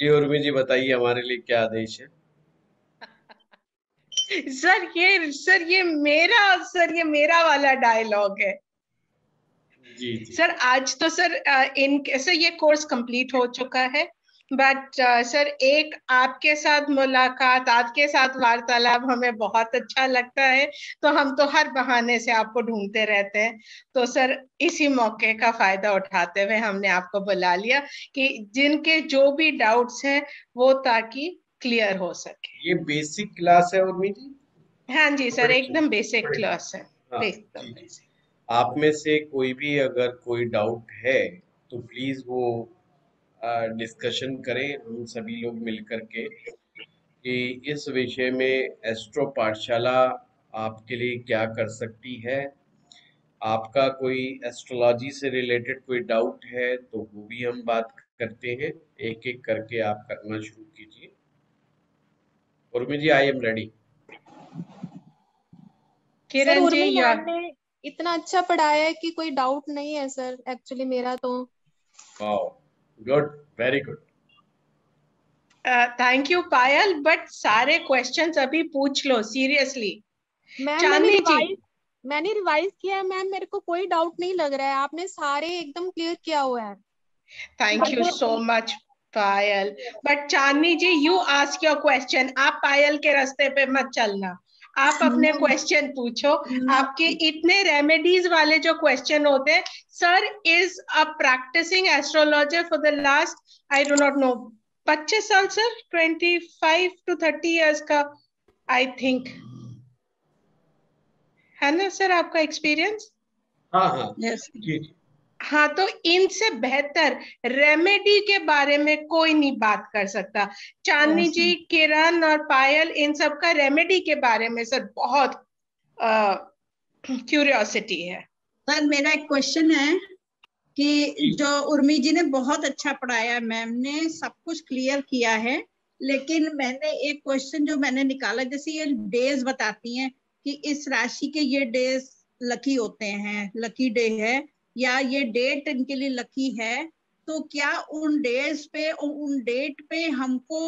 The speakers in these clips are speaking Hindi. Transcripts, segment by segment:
जी उर्मी जी बताइए हमारे लिए क्या आदेश है। सर ये मेरा वाला डायलॉग है। जी जी। सर आज तो सर इन सर ये कोर्स कंप्लीट हो चुका है। बट सर एक आपके साथ मुलाकात, आपके साथ वार्तालाप हमें बहुत अच्छा लगता है। तो हम तो हर बहाने से आपको ढूंढते रहते हैं। तो सर इसी मौके का फायदा उठाते हुए हमने आपको बुला लिया कि जिनके जो भी डाउट्स हैं वो ताकि क्लियर हो सके। ये बेसिक क्लास है उर्मी जी। हाँ जी सर, बड़ी एकदम अच्छी। बेसिक बड़ी क्लास है। हाँ। एकदम जी जी। बेसिक। आप में से कोई भी अगर कोई डाउट है तो प्लीज वो डिस्कशन करें हम सभी लोग मिल करके कि इस विषय में एस्ट्रो पाठशाला आपके लिए क्या कर सकती है। आपका कोई एस्ट्रोलॉजी से रिलेटेड कोई डाउट है तो वो भी हम बात करते हैं। एक एक करके आप करना शुरू कीजिए। उर्मी जी I am ready. Sir Kiran ji Urmi या मैम ने इतना अच्छा पढ़ाया है कि कोई डाउट नहीं है सर, एक्चुअली मेरा तो। Wow, good, very good. Thank you Payal, but सारे क्वेश्चंस अभी पूछ लो सीरियसली। मैम चांदनी जी, मैंने रिवाइज किया है मैम, मेरे को कोई डाउट नहीं लग रहा है, आपने सारे एकदम क्लियर किया हुआ है। Thank you but so much Payal. But Chandni ji, you ask your question. आप पायल के रास्ते पे मत चलना। आप अपने क्वेश्चन पूछो। आपके इतने रेमेडीज वाले जो क्वेश्चन होते हैं, sir is a practising astrologer for the last, I do not know, 25 साल सर, 25 to 30 years का, आई थिंक, है ना सर आपका एक्सपीरियंस? हाँ हाँ। जी जी। हाँ, तो इनसे बेहतर रेमेडी के बारे में कोई नहीं बात कर सकता। चांदनी जी, किरण और पायल, इन सब का रेमेडी के बारे में सर बहुत क्यूरियोसिटी है। सर मेरा एक क्वेश्चन है कि जो उर्मी जी ने बहुत अच्छा पढ़ाया, मैम ने सब कुछ क्लियर किया है, लेकिन मैंने एक क्वेश्चन जो मैंने निकाला, जैसे ये डेज बताती हैं कि इस राशि के ये डेज लकी होते हैं, लकी डे है, या ये डेट इनके लिए लकी है, तो क्या उन डेज पे, उन डेट पे हमको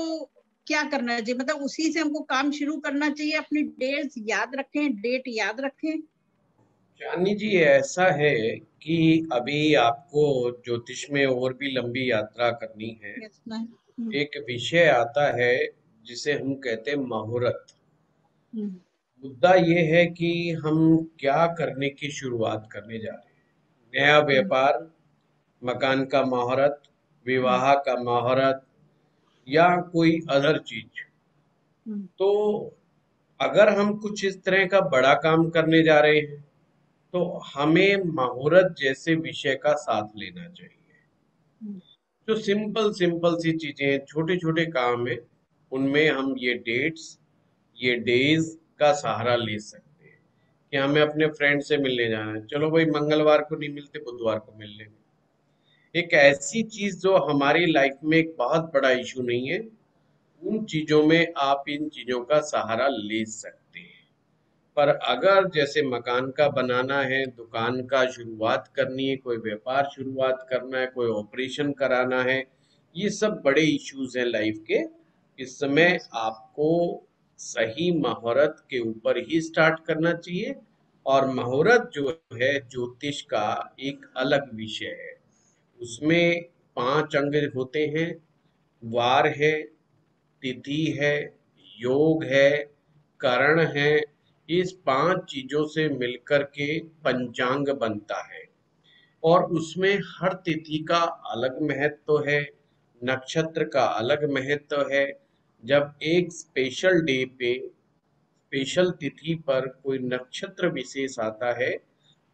क्या करना चाहिए? मतलब उसी से हमको काम शुरू करना चाहिए, अपनी डेज याद रखें, डेट याद रखें। चांदनी जी ऐसा है कि अभी आपको ज्योतिष में और भी लंबी यात्रा करनी है। Yes ma'am. एक विषय आता है जिसे हम कहते हैं मुहूर्त। मुद्दा ये है कि हम क्या करने की शुरुआत करने जा रहे हैं। नया व्यापार, मकान का मुहूर्त, विवाह का मुहूर्त या कोई अदर चीज। तो अगर हम कुछ इस तरह का बड़ा काम करने जा रहे हैं तो हमें मुहूर्त जैसे विषय का साथ लेना चाहिए। जो सिंपल सिंपल सी चीजें, छोटे छोटे काम है, उनमें हम ये डेट्स, ये डेज का सहारा ले सकते हैं। कि हमें अपने फ्रेंड से मिलने जाना है, चलो भाई मंगलवार को नहीं मिलते, बुधवार को मिल लेंगे। एक ऐसी चीज जो हमारी लाइफ में एक बहुत बड़ा इशू नहीं है, उन चीजों में आप इन चीजों का सहारा ले सकते हैं। पर अगर जैसे मकान का बनाना है, दुकान का शुरुआत करनी है, कोई व्यापार शुरुआत करना है, कोई ऑपरेशन कराना है, ये सब बड़े इश्यूज हैं लाइफ के। इस समय आपको सही मुहूर्त के ऊपर ही स्टार्ट करना चाहिए। और मुहूर्त जो है ज्योतिष का एक अलग विषय है। उसमें 5 अंग होते हैं। वार है, तिथि है, योग है, करण है। इस 5 चीजों से मिलकर के पंचांग बनता है। और उसमें हर तिथि का अलग महत्व है, नक्षत्र का अलग महत्व है। जब एक स्पेशल डे पे, स्पेशल तिथि पर कोई नक्षत्र विशेष आता है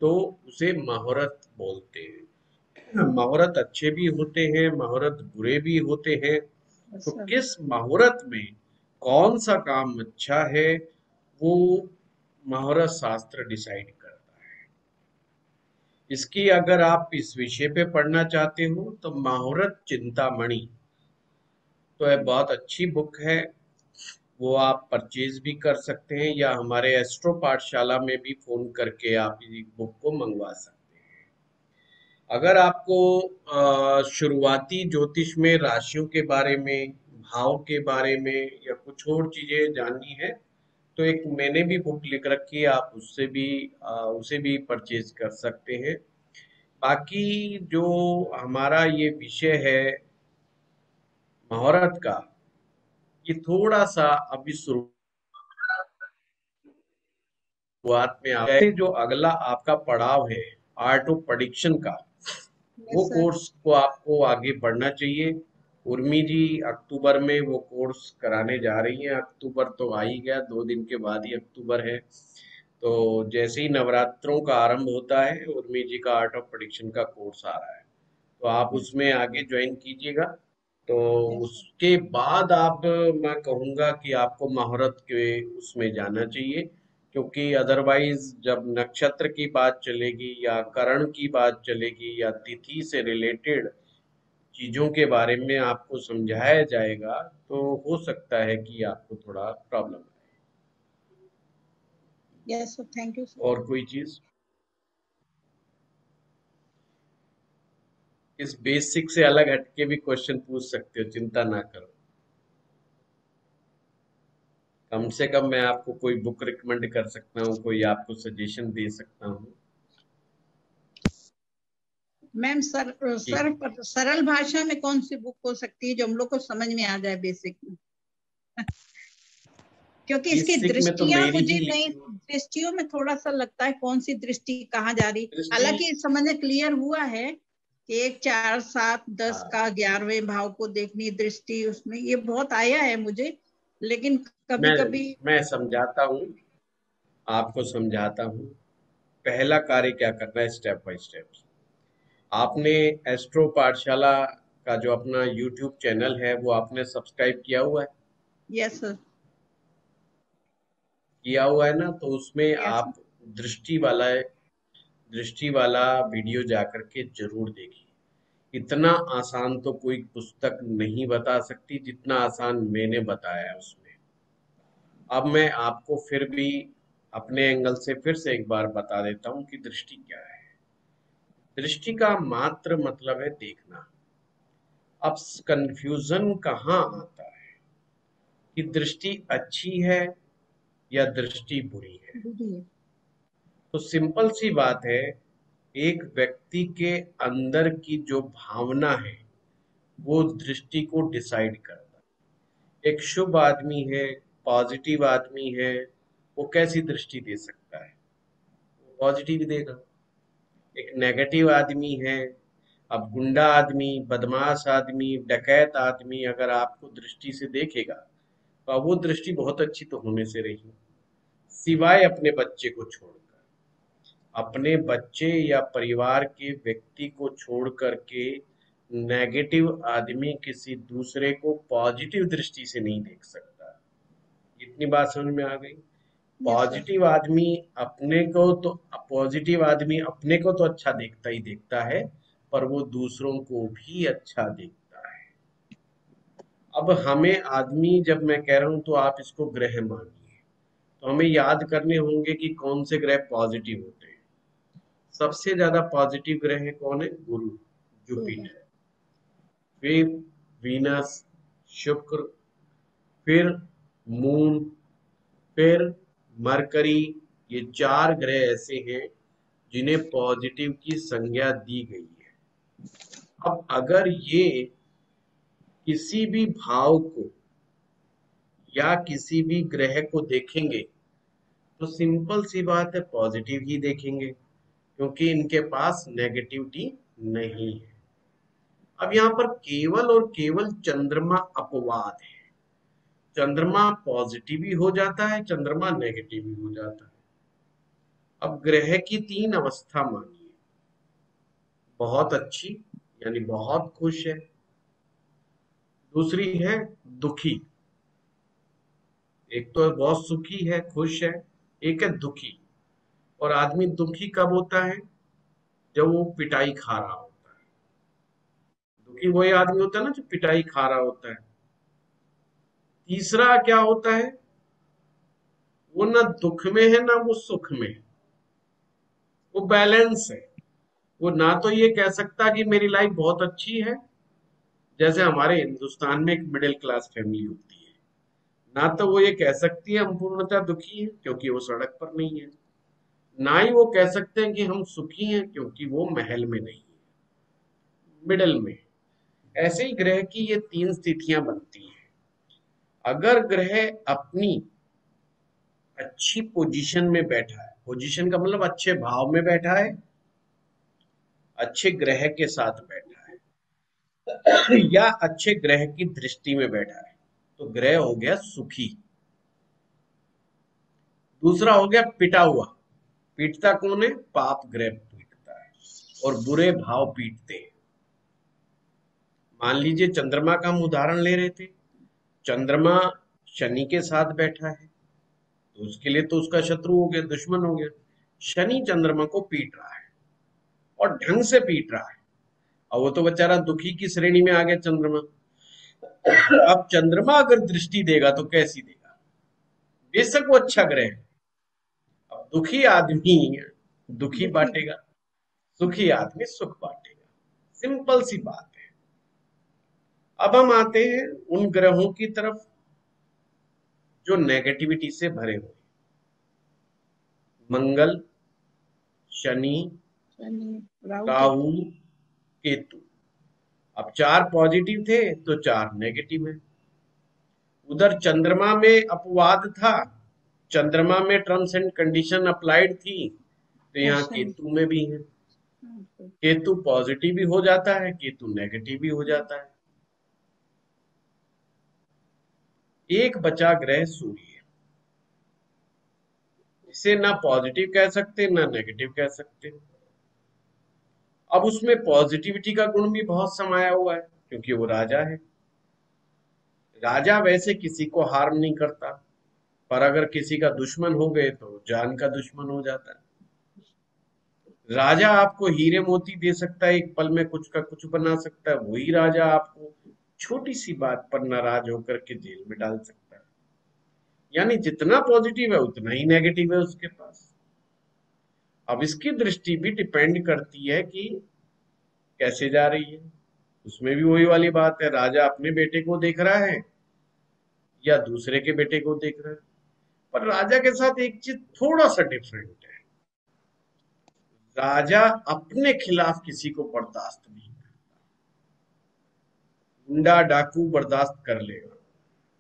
तो उसे मुहूर्त बोलते हैं। मुहूर्त अच्छे भी होते हैं, मुहूर्त बुरे भी होते हैं। तो किस मुहूर्त में कौन सा काम अच्छा है, वो मुहूर्त शास्त्र डिसाइड करता है। इसकी अगर आप इस विषय पे पढ़ना चाहते हो तो मुहूर्त चिंतामणि तो है, बहुत अच्छी बुक है। वो आप परचेज भी कर सकते हैं या हमारे एस्ट्रो पाठशाला में भी फोन करके आप इस बुक को मंगवा सकते हैं। अगर आपको शुरुआती ज्योतिष में राशियों के बारे में, भाव के बारे में या कुछ और चीजें जाननी है तो एक मैंने भी बुक लिख रखी है, आप उसे भी परचेज कर सकते हैं। बाकी जो हमारा ये विषय है मुहूर्त का, ये थोड़ा सा अभी शुरुआत में आ गया। जो अगला आपका पड़ाव है आर्ट ऑफ प्रेडिक्शन का, वो Yes, sir. कोर्स को आपको आगे बढ़ना चाहिए। उर्मी जी अक्टूबर में वो कोर्स कराने जा रही हैं। अक्टूबर तो आ ही गया, 2 दिन के बाद ही अक्टूबर है। तो जैसे ही नवरात्रों का आरंभ होता है, उर्मी जी का आर्ट ऑफ प्रेडिक्शन का कोर्स आ रहा है, तो आप Yes, उसमें आगे ज्वाइन कीजिएगा। तो yes, sir. उसके बाद आप, मैं कहूँगा कि आपको मुहूर्त के उसमें जाना चाहिए, क्योंकि अदरवाइज जब नक्षत्र की बात चलेगी या करण की बात चलेगी या तिथि से रिलेटेड चीजों के बारे में आपको समझाया जाएगा, तो हो सकता है कि आपको थोड़ा प्रॉब्लम आए। Yes, sir. Thank you, sir. और कोई चीज इस बेसिक से अलग हटके भी क्वेश्चन पूछ सकते हो, चिंता ना करो। कम से कम मैं आपको कोई बुक रिकमेंड कर सकता हूँ, कोई आपको सजेशन दे सकता हूँ मैम कि सरल भाषा में कौन सी बुक हो सकती है जो हम लोग को समझ में आ जाए बेसिक में? क्योंकि इसकी बेसिक में तो दृष्टियां मेरी मुझे ही नहीं, लिखी हुई दृष्टियों में थोड़ा सा लगता है कौन सी दृष्टि कहाँ जा रही। दृष्टि। हालांकि समझ में क्लियर हुआ है कि 1, 4, 7, 10 हाँ, का 11वें भाव को देखनी दृष्टि, उसमें ये बहुत आया है मुझे, लेकिन कभी मैं कभी मैं समझाता हूँ, आपको समझाता हूँ। पहला कार्य क्या करना है, स्टेप बाय स्टेप। आपने एस्ट्रो पाठशाला का जो अपना यूट्यूब चैनल है वो आपने सब्सक्राइब किया हुआ है? यस सर, किया हुआ है ना, तो उसमें यस आप दृष्टि वाला वीडियो जाकर के जरूर देखिए। इतना आसान तो कोई पुस्तक नहीं बता सकती जितना आसान मैंने बताया है उसमें। अब मैं आपको फिर भी अपने एंगल से फिर से एक बार बता देता हूँ कि दृष्टि क्या है। दृष्टि का मात्र मतलब है देखना। अब कंफ्यूजन कहाँ आता है कि दृष्टि अच्छी है या दृष्टि बुरी है। सर। तो सिंपल सी बात है, एक व्यक्ति के अंदर की जो भावना है वो दृष्टि को डिसाइड करता है। एक शुभ आदमी है, पॉजिटिव आदमी है, वो कैसी दृष्टि दे सकता है? वो पॉजिटिव ही देगा। एक नेगेटिव आदमी है, अब गुंडा आदमी, बदमाश आदमी, डकैत आदमी अगर आपको दृष्टि से देखेगा तो अब वो दृष्टि बहुत अच्छी तो होने से रही, सिवाय अपने बच्चे को छोड़कर। अपने बच्चे या परिवार के व्यक्ति को छोड़ करके नेगेटिव आदमी किसी दूसरे को पॉजिटिव दृष्टि से नहीं देख सकता। इतनी बात समझ में आ गई? Yes sir. पॉजिटिव आदमी अपने को तो अच्छा देखता ही देखता है, पर वो दूसरों को भी अच्छा देखता है। अब हमें आदमी जब मैं कह रहा हूं तो आप इसको ग्रह मानिए, तो हमें याद करने होंगे कि कौन से ग्रह पॉजिटिव होते हैं। सबसे ज्यादा पॉजिटिव ग्रह कौन है? गुरु, जुपिटर, फिर वीनस, शुक्र, फिर मून, फिर मरकरी। ये 4 ग्रह ऐसे हैं जिन्हें पॉजिटिव की संज्ञा दी गई है। अब अगर ये किसी भी भाव को या किसी भी ग्रह को देखेंगे तो सिंपल सी बात है, पॉजिटिव ही देखेंगे, क्योंकि इनके पास नेगेटिविटी नहीं है। अब यहाँ पर केवल और केवल चंद्रमा अपवाद है। चंद्रमा पॉजिटिव भी हो जाता है, चंद्रमा नेगेटिव भी हो जाता है। अब ग्रह की 3 अवस्था मानिए, बहुत अच्छी यानी बहुत खुश है, दूसरी है दुखी, एक तो बहुत सुखी है, खुश है, एक है दुखी। और आदमी दुखी कब होता है? जब वो पिटाई खा रहा होता है। दुखी वही आदमी होता है ना जो पिटाई खा रहा होता है। तीसरा क्या होता है? वो ना दुख में है ना वो सुख में, वो बैलेंस है। वो ना तो ये कह सकता कि मेरी लाइफ बहुत अच्छी है, जैसे हमारे हिंदुस्तान में एक मिडिल क्लास फैमिली होती है, ना तो वो ये कह सकती है हम पूर्णतः दुखी हैं क्योंकि वो सड़क पर नहीं है, ना ही वो कह सकते हैं कि हम सुखी हैं क्योंकि वो महल में नहीं है, मिडल में। ऐसे ही ग्रह की ये तीन स्थितियां बनती हैं। अगर ग्रह अपनी अच्छी पोजीशन में बैठा है, पोजीशन का मतलब अच्छे भाव में बैठा है, अच्छे ग्रह के साथ बैठा है या अच्छे ग्रह की दृष्टि में बैठा है, तो ग्रह हो गया सुखी। दूसरा हो गया पिटा हुआ। पीटता कौन है? पाप ग्रह पीटता है और बुरे भाव पीटते हैं। मान लीजिए चंद्रमा का हम उदाहरण ले रहे थे, चंद्रमा शनि के साथ बैठा है तो उसके लिए तो उसका शत्रु हो गया, दुश्मन हो गया। शनि चंद्रमा को पीट रहा है और ढंग से पीट रहा है, और वो तो बेचारा दुखी की श्रेणी में आ गया चंद्रमा। अब चंद्रमा अगर दृष्टि देगा तो कैसी देगा? बेशक वो अच्छा ग्रह है, अब दुखी आदमी दुखी बांटेगा, सुखी आदमी सुख बांटेगा, सिंपल सी बात है। अब हम आते हैं उन ग्रहों की तरफ जो नेगेटिविटी से भरे हुए, मंगल, शनि, राहु, केतु। अब 4 पॉजिटिव थे तो 4 नेगेटिव है। उधर चंद्रमा में अपवाद था, चंद्रमा में टर्म्स एंड कंडीशन अप्लाइड थी, तो यहाँ केतु में भी है। केतु पॉजिटिव भी हो जाता है, केतु नेगेटिव भी हो जाता है। एक बचा ग्रह सूर्य, इसे ना पॉजिटिव कह सकते ना नेगेटिव कह सकते। अब उसमें पॉजिटिविटी का गुण भी बहुत समाया हुआ है क्योंकि वो राजा है। राजा वैसे किसी को हार्म नहीं करता, पर अगर किसी का दुश्मन हो गए तो जान का दुश्मन हो जाता है। राजा आपको हीरे मोती दे सकता है, एक पल में कुछ का कुछ बना सकता है, वही राजा आपको छोटी सी बात पर नाराज होकर के जेल में डाल सकता है। यानी जितना पॉजिटिव है उतना ही नेगेटिव है उसके पास। अब इसकी दृष्टि भी डिपेंड करती है कि कैसे जा रही है। उसमें भी वही वाली बात है, राजा अपने बेटे को देख रहा है या दूसरे के बेटे को देख रहा है। पर राजा के साथ एक चीज थोड़ा सा डिफरेंट है, राजा अपने खिलाफ किसी को बर्दाश्त नहीं करता। गुंडा डाकू बर्दाश्त कर लेगा,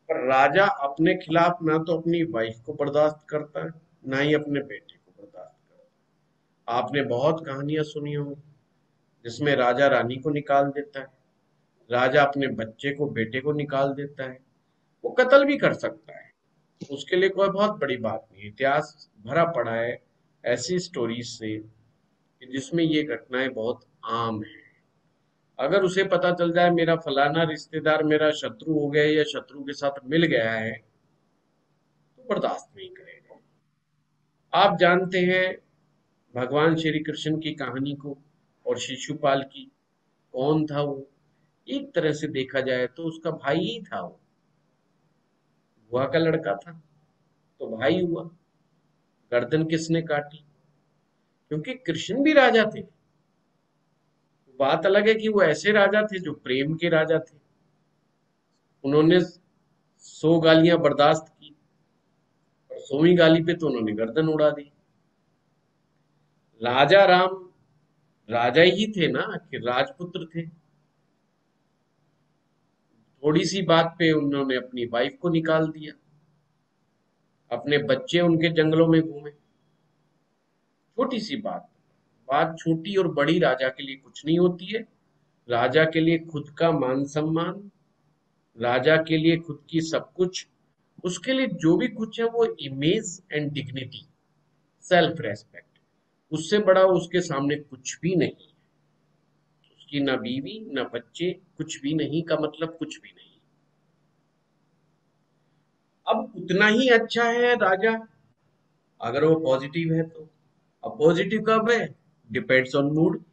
पर राजा अपने खिलाफ ना तो अपनी वाइफ को बर्दाश्त करता है ना ही अपने बेटे को बर्दाश्त करता है। आपने बहुत कहानियां सुनी होंगी जिसमें राजा रानी को निकाल देता है, राजा अपने बच्चे को बेटे को निकाल देता है, वो कत्ल भी कर सकता है, उसके लिए कोई बहुत बड़ी बात नहीं। इतिहास भरा पड़ा है ऐसी स्टोरीज से जिसमें ये घटनाएं बहुत आम है। अगर उसे पता चल जाए मेरा फलाना रिश्तेदार मेरा शत्रु हो गया या शत्रु के साथ मिल गया है तो बर्दाश्त नहीं करेगा। आप जानते हैं भगवान श्री कृष्ण की कहानी को और शिशुपाल की, कौन था वो? एक तरह से देखा जाए तो उसका भाई ही था, वो बुआ का लड़का था तो भाई हुआ। गर्दन किसने काटी? क्योंकि कृष्ण भी राजा थे। बात अलग है कि वो ऐसे राजा थे जो प्रेम के राजा थे, उन्होंने 100 गालियां बर्दाश्त की और 100वीं गाली पे तो उन्होंने गर्दन उड़ा दी। राजा राम राजा ही थे ना, कि राजपुत्र थे। थोड़ी सी बात पे उन्होंने अपनी वाइफ को निकाल दिया, अपने बच्चे उनके जंगलों में घूमे। छोटी सी बात, बात छोटी और बड़ी राजा के लिए कुछ नहीं होती है। राजा के लिए खुद का मान सम्मान, राजा के लिए खुद की सब कुछ, उसके लिए जो भी कुछ है वो image and dignity, self respect, उससे बड़ा उसके सामने कुछ भी नहीं। उसकी ना बीवी ना बच्चे, कुछ भी नहीं का मतलब कुछ भी नहीं। अब उतना ही अच्छा है राजा अगर वो पॉजिटिव है तो। अब पॉजिटिव कब है? Depends on mood.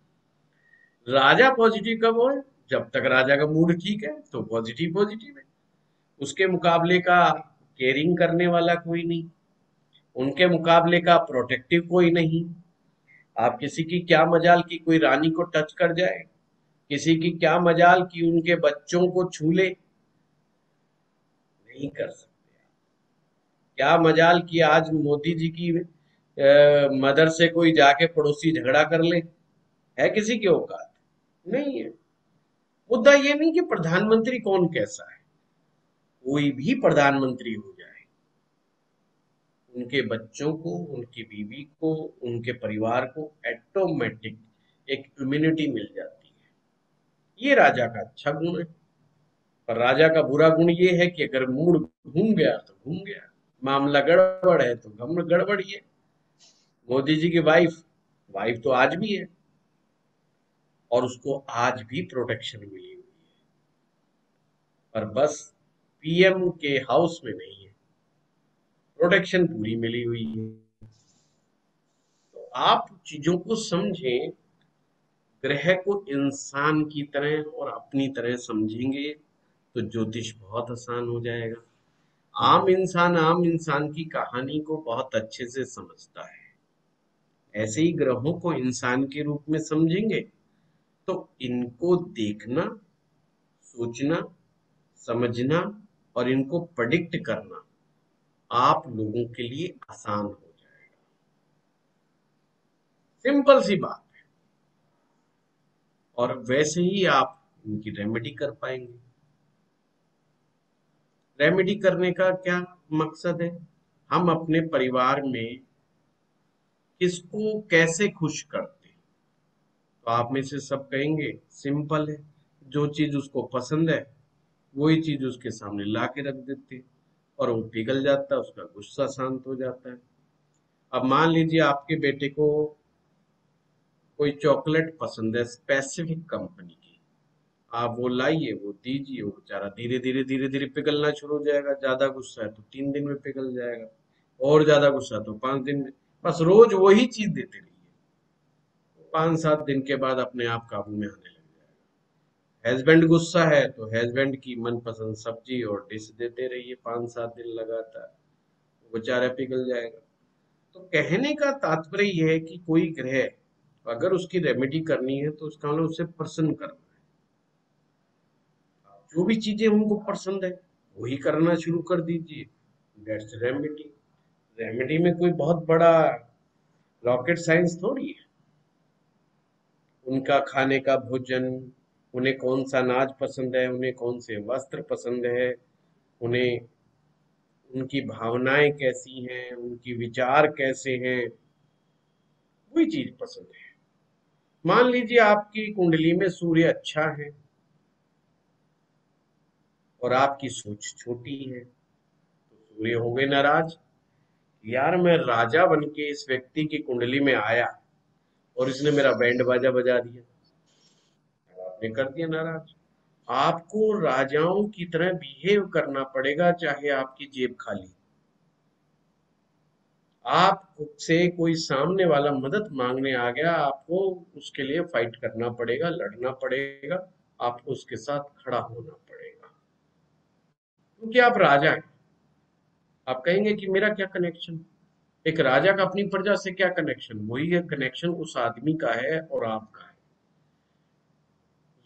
Raja positive कब हो? जब तक राजा का मूड ठीक है तो पॉजिटिव पॉजिटिव है। उसके मुकाबले का केयरिंग करने वाला कोई नहीं, उनके मुकाबले का प्रोटेक्टिव कोई नहीं। आप किसी की क्या मजाल की कोई रानी को टच कर जाए, किसी की क्या मजाल की उनके बच्चों को छू ले, नहीं कर सकते। क्या मजाल की आज मोदी जी की मदर से कोई जाके पड़ोसी झगड़ा कर ले, है किसी की औकात? नहीं है। मुद्दा ये नहीं कि प्रधानमंत्री कौन कैसा है, कोई भी प्रधानमंत्री हो जाए, उनके बच्चों को, उनकी बीवी को, उनके परिवार को ऑटोमेटिक एक इम्यूनिटी मिल जाती है। ये राजा का अच्छा गुण है। पर राजा का बुरा गुण ये है कि अगर मूड घूम गया तो घूम गया, मामला गड़बड़ है तो गड़बड़ ही है। मोदी जी की वाइफ वाइफ तो आज भी है और उसको आज भी प्रोटेक्शन मिली हुई है, पर बस पीएम के हाउस में नहीं है, प्रोटेक्शन पूरी मिली हुई है। तो आप चीजों को समझें, ग्रह को इंसान की तरह और अपनी तरह समझेंगे तो ज्योतिष बहुत आसान हो जाएगा। आम इंसान की कहानी को बहुत अच्छे से समझता है, ऐसे ही ग्रहों को इंसान के रूप में समझेंगे तो इनको देखना, सोचना, समझना और इनको प्रेडिक्ट करना आप लोगों के लिए आसान हो जाएगा। सिंपल सी बात है। और वैसे ही आप इनकी रेमेडी कर पाएंगे। रेमेडी करने का क्या मकसद है? हम अपने परिवार में किसको कैसे खुश करते हैं? तो आप में से सब कहेंगे सिंपल है, जो चीज उसको पसंद है वही चीज उसके सामने ला के रख देते हैं और वो पिघल जाता है, उसका गुस्सा शांत हो जाता है। अब मान लीजिए आपके बेटे को कोई चॉकलेट पसंद है स्पेसिफिक कंपनी की, आप वो लाइए, वो दीजिए, वो बेचारा धीरे धीरे पिघलना शुरू हो जाएगा। ज्यादा गुस्सा है तो 3 दिन में पिघल जाएगा, और ज्यादा गुस्सा है तो 5 दिन में। बस रोज वही चीज देते रहिए, 5-7 दिन के बाद अपने आप काबू में आने लग जाएगा। हस्बैंड गुस्सा है तो हस्बैंड की मनपसंद सब्जी और डिश देते रहिए 5-7 दिन लगातार, वो बेचारा पिघल जाएगा। तो कहने का तात्पर्य यह है कि कोई ग्रह अगर उसकी रेमेडी करनी है तो उसका मतलब उसे प्रसन्न करना है। जो भी चीजें उनको पसंद है वही करना शुरू कर दीजिए, दैट्स रेमेडी। रेमेडी में कोई बहुत बड़ा रॉकेट साइंस थोड़ी है। उनका खाने का भोजन, उन्हें कौन सा अनाज पसंद है, उन्हें कौन से वस्त्र पसंद है, उन्हें उनकी भावनाएं कैसी हैं, उनकी विचार कैसे हैं, वही चीज पसंद है। मान लीजिए आपकी कुंडली में सूर्य अच्छा है और आपकी सोच छोटी है, तो सूर्य हो गए नाराज। यार मैं राजा बन के इस व्यक्ति की कुंडली में आया और इसने मेरा बैंड बाजा बजा दिया, आपने कर दिया नाराज। आपको राजाओं की तरह बिहेव करना पड़ेगा, चाहे आपकी जेब खाली। आपसे कोई सामने वाला मदद मांगने आ गया, आपको उसके लिए फाइट करना पड़ेगा, लड़ना पड़ेगा, आपको उसके साथ खड़ा होना पड़ेगा, क्योंकि आप राजा हैं। आप कहेंगे कि मेरा क्या कनेक्शन? एक राजा का अपनी प्रजा से क्या कनेक्शन? वही है कनेक्शन उस आदमी का है और आपका है।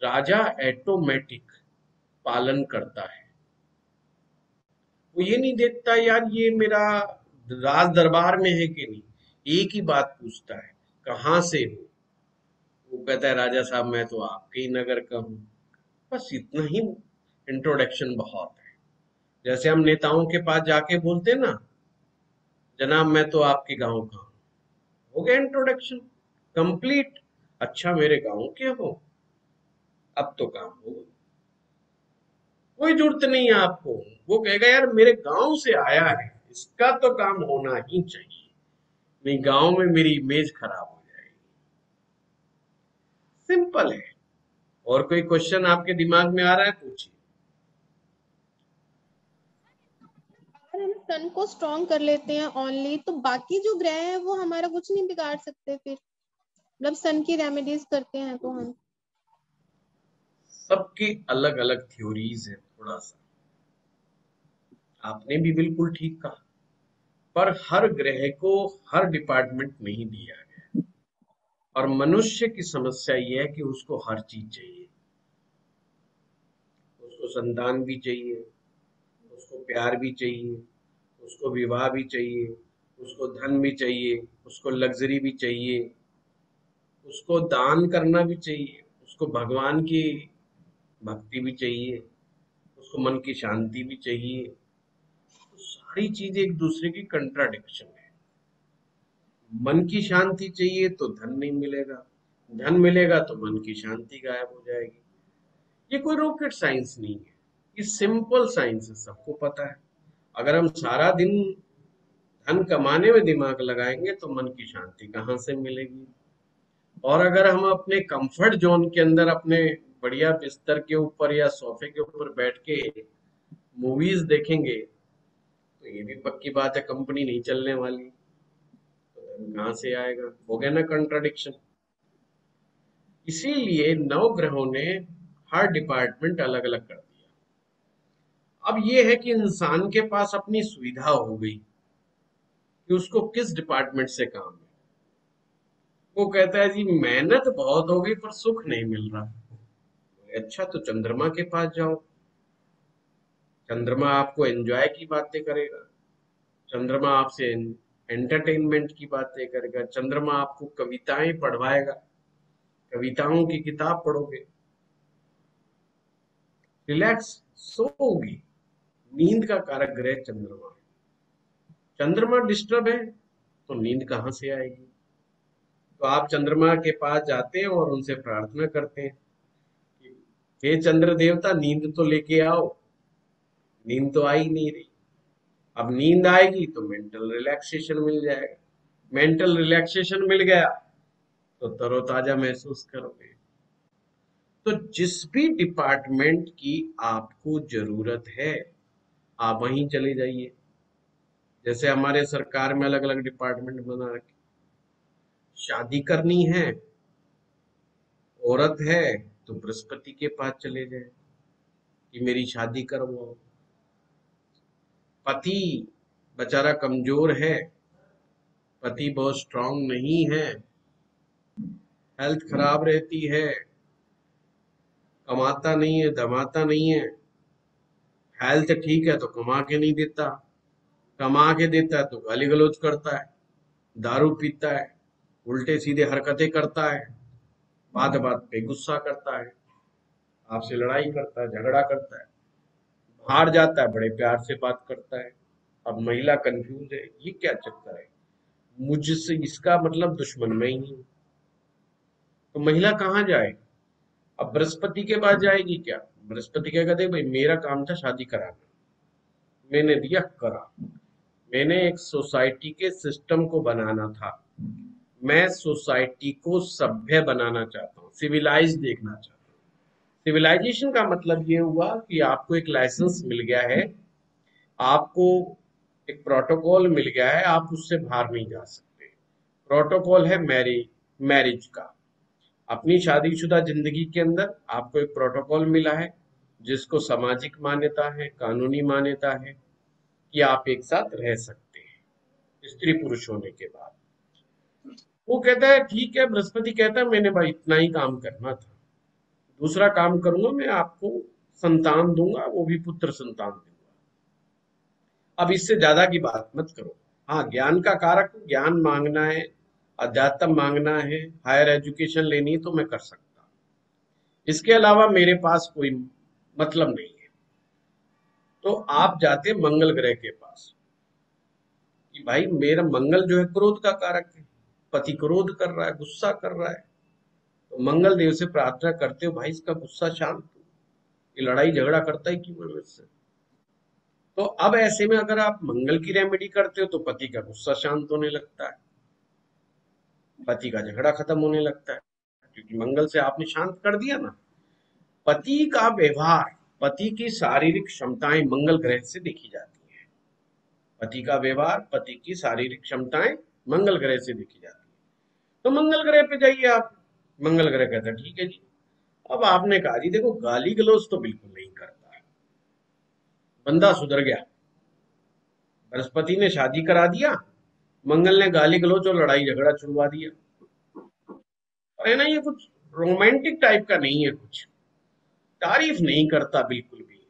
राजा ऑटोमेटिक पालन करता है, वो ये नहीं देखता यार ये मेरा राज दरबार में है कि नहीं, एक ही बात पूछता है कहाँ से हो। वो कहता है राजा साहब मैं तो आपके ही नगर का हूँ, बस इतना ही इंट्रोडक्शन बहुत है। जैसे हम नेताओं के पास जाके बोलते ना, जनाब मैं तो आपके गांव का हूँ, हो गया इंट्रोडक्शन कंप्लीट। अच्छा मेरे गांव के हो, अब तो काम हो, कोई जरूरत नहीं है आपको। वो कहेगा यार मेरे गांव से आया है, इसका तो काम होना ही चाहिए, नहीं गांव में मेरी इमेज खराब हो जाएगी। सिंपल है। और कोई क्वेश्चन आपके दिमाग में आ रहा है? पूछिए। अगर हम सन को स्ट्रॉन्ग कर लेते हैं ओनली, तो बाकी जो ग्रह है वो हमारा कुछ नहीं बिगाड़ सकते फिर, मतलब सन की रेमेडीज करते हैं तो हम। सबकी अलग अलग थ्योरीज है, थोड़ा सा आपने भी बिल्कुल ठीक कहा, पर हर ग्रह को हर डिपार्टमेंट नहीं दिया गया। और मनुष्य की समस्या ये है कि उसको हर चीज चाहिए। उसको संतान भी चाहिए, उसको प्यार भी चाहिए, उसको विवाह भी चाहिए, उसको धन भी चाहिए, उसको लग्जरी भी चाहिए, उसको दान करना भी चाहिए, उसको भगवान की भक्ति भी चाहिए, उसको मन की शांति भी चाहिए। तो सारी चीजें एक दूसरे की कंट्राडिक्शन है। मन की शांति चाहिए तो धन नहीं मिलेगा, धन मिलेगा तो मन की शांति गायब हो जाएगी। ये कोई रॉकेट साइंस नहीं है, ये सिंपल साइंस है, सबको पता है। अगर हम सारा दिन धन कमाने में दिमाग लगाएंगे तो मन की शांति कहाँ से मिलेगी। और अगर हम अपने कंफर्ट जोन के अंदर अपने बढ़िया बिस्तर के ऊपर या सोफे के ऊपर बैठ के मूवीज देखेंगे तो ये भी पक्की बात है कंपनी नहीं चलने वाली, तो धन कहाँ से आएगा। हो गया ना कंट्राडिक्शन। इसीलिए नवग्रहों ने हर डिपार्टमेंट अलग अलग कर दिया। अब ये है कि इंसान के पास अपनी सुविधा हो गई कि उसको किस डिपार्टमेंट से काम है। वो कहता है जी मेहनत बहुत हो गई पर सुख नहीं मिल रहा। अच्छा तो चंद्रमा के पास जाओ, चंद्रमा आपको एंजॉय की बातें करेगा, चंद्रमा आपसे एंटरटेनमेंट की बातें करेगा, चंद्रमा आपको कविताएं पढ़वाएगा, कविताओं की किताब पढ़ोगे, रिलैक्स सोओगी। नींद का कारक ग्रह चंद्रमा है। चंद्रमा डिस्टर्ब है तो नींद कहाँ से आएगी। तो आप चंद्रमा के पास जाते हैं और उनसे प्रार्थना करते हैं, हे चंद्र देवता नींद तो लेके आओ। नींद तो आ ही नहीं रही। अब नींद आएगी तो मेंटल रिलैक्सेशन मिल जाएगा, मेंटल रिलैक्सेशन मिल गया तो तरोताजा महसूस करोगे। तो जिस भी डिपार्टमेंट की आपको जरूरत है आप वहीं चले जाइए। जैसे हमारे सरकार में अलग अलग डिपार्टमेंट बना रखे। शादी करनी है, औरत है तो बृहस्पति के पास चले जाए कि मेरी शादी करवाओ। पति बेचारा कमजोर है, पति बहुत स्ट्रांग नहीं है, हेल्थ खराब रहती है, कमाता नहीं है, दमाता नहीं है। हेल्थ ठीक है तो कमा के नहीं देता, कमा के देता है तो गाली गलौज करता है, दारू पीता है, उल्टे सीधे हरकतें करता है, बात बात पे गुस्सा करता है, आपसे लड़ाई करता है, झगड़ा करता है, हार जाता है, बड़े प्यार से बात करता है। अब महिला कंफ्यूज है, ये क्या चक्कर है, मुझसे इसका मतलब दुश्मन मैं ही हूं। तो महिला कहाँ जाए। अब बृहस्पति के पास जाएगी क्या। बृहस्पति क्या कहते भाई मेरा काम था शादी कराना, मैंने दिया करा। मैंने एक सोसाइटी के सिस्टम को बनाना था, मैं सोसाइटी को सभ्य बनाना चाहता हूँ, सिविलाइज देखना चाहता हूँ। सिविलाइजेशन का मतलब ये हुआ कि आपको एक लाइसेंस मिल गया है, आपको एक प्रोटोकॉल मिल गया है, आप उससे बाहर नहीं जा सकते। प्रोटोकॉल है मैरिज का। अपनी शादीशुदा जिंदगी के अंदर आपको एक प्रोटोकॉल मिला है जिसको सामाजिक मान्यता है, कानूनी मान्यता है कि आप एक साथ रह सकते हैं स्त्री पुरुष होने के बाद। वो कहता है ठीक है, बृहस्पति कहता है मैंने भाई इतना ही काम करना था, दूसरा काम करूंगा, मैं आपको संतान दूंगा, वो भी पुत्र संतान दूंगा। अब इससे ज्यादा की बात मत करो। हाँ ज्ञान का कारक, ज्ञान मांगना है, अध्यात्म मांगना है, हायर एजुकेशन लेनी है तो मैं कर सकता हूँ, इसके अलावा मेरे पास कोई मतलब नहीं है। तो आप जाते मंगल ग्रह के पास कि भाई मेरा मंगल जो है क्रोध का कारक है, पति क्रोध कर रहा है, गुस्सा कर रहा है, तो मंगल देव से प्रार्थना करते हो भाई इसका गुस्सा शांत हो, ये लड़ाई झगड़ा करता है क्यों है मुझसे। तो अब ऐसे में अगर आप मंगल की रेमेडी करते हो तो पति का गुस्सा शांत होने लगता है, पति का झगड़ा खत्म होने लगता है, क्योंकि मंगल से आपने शांत कर दिया ना। पति का व्यवहार, पति की शारीरिक क्षमताएं मंगल ग्रह से देखी जाती है। पति का व्यवहार, पति की शारीरिक क्षमताएं मंगल ग्रह से देखी जाती है। तो मंगल ग्रह पे जाइए आप। मंगल ग्रह कहता है ठीक है जी। अब आपने कहा जी देखो गाली गलौज तो बिल्कुल नहीं करता है, बंदा सुधर गया। बृहस्पति ने शादी करा दिया, मंगल ने गाली गलौज और लड़ाई झगड़ा छुड़वा दिया। है ना, ये कुछ रोमांटिक टाइप का नहीं है, कुछ तारीफ नहीं करता बिल्कुल भी।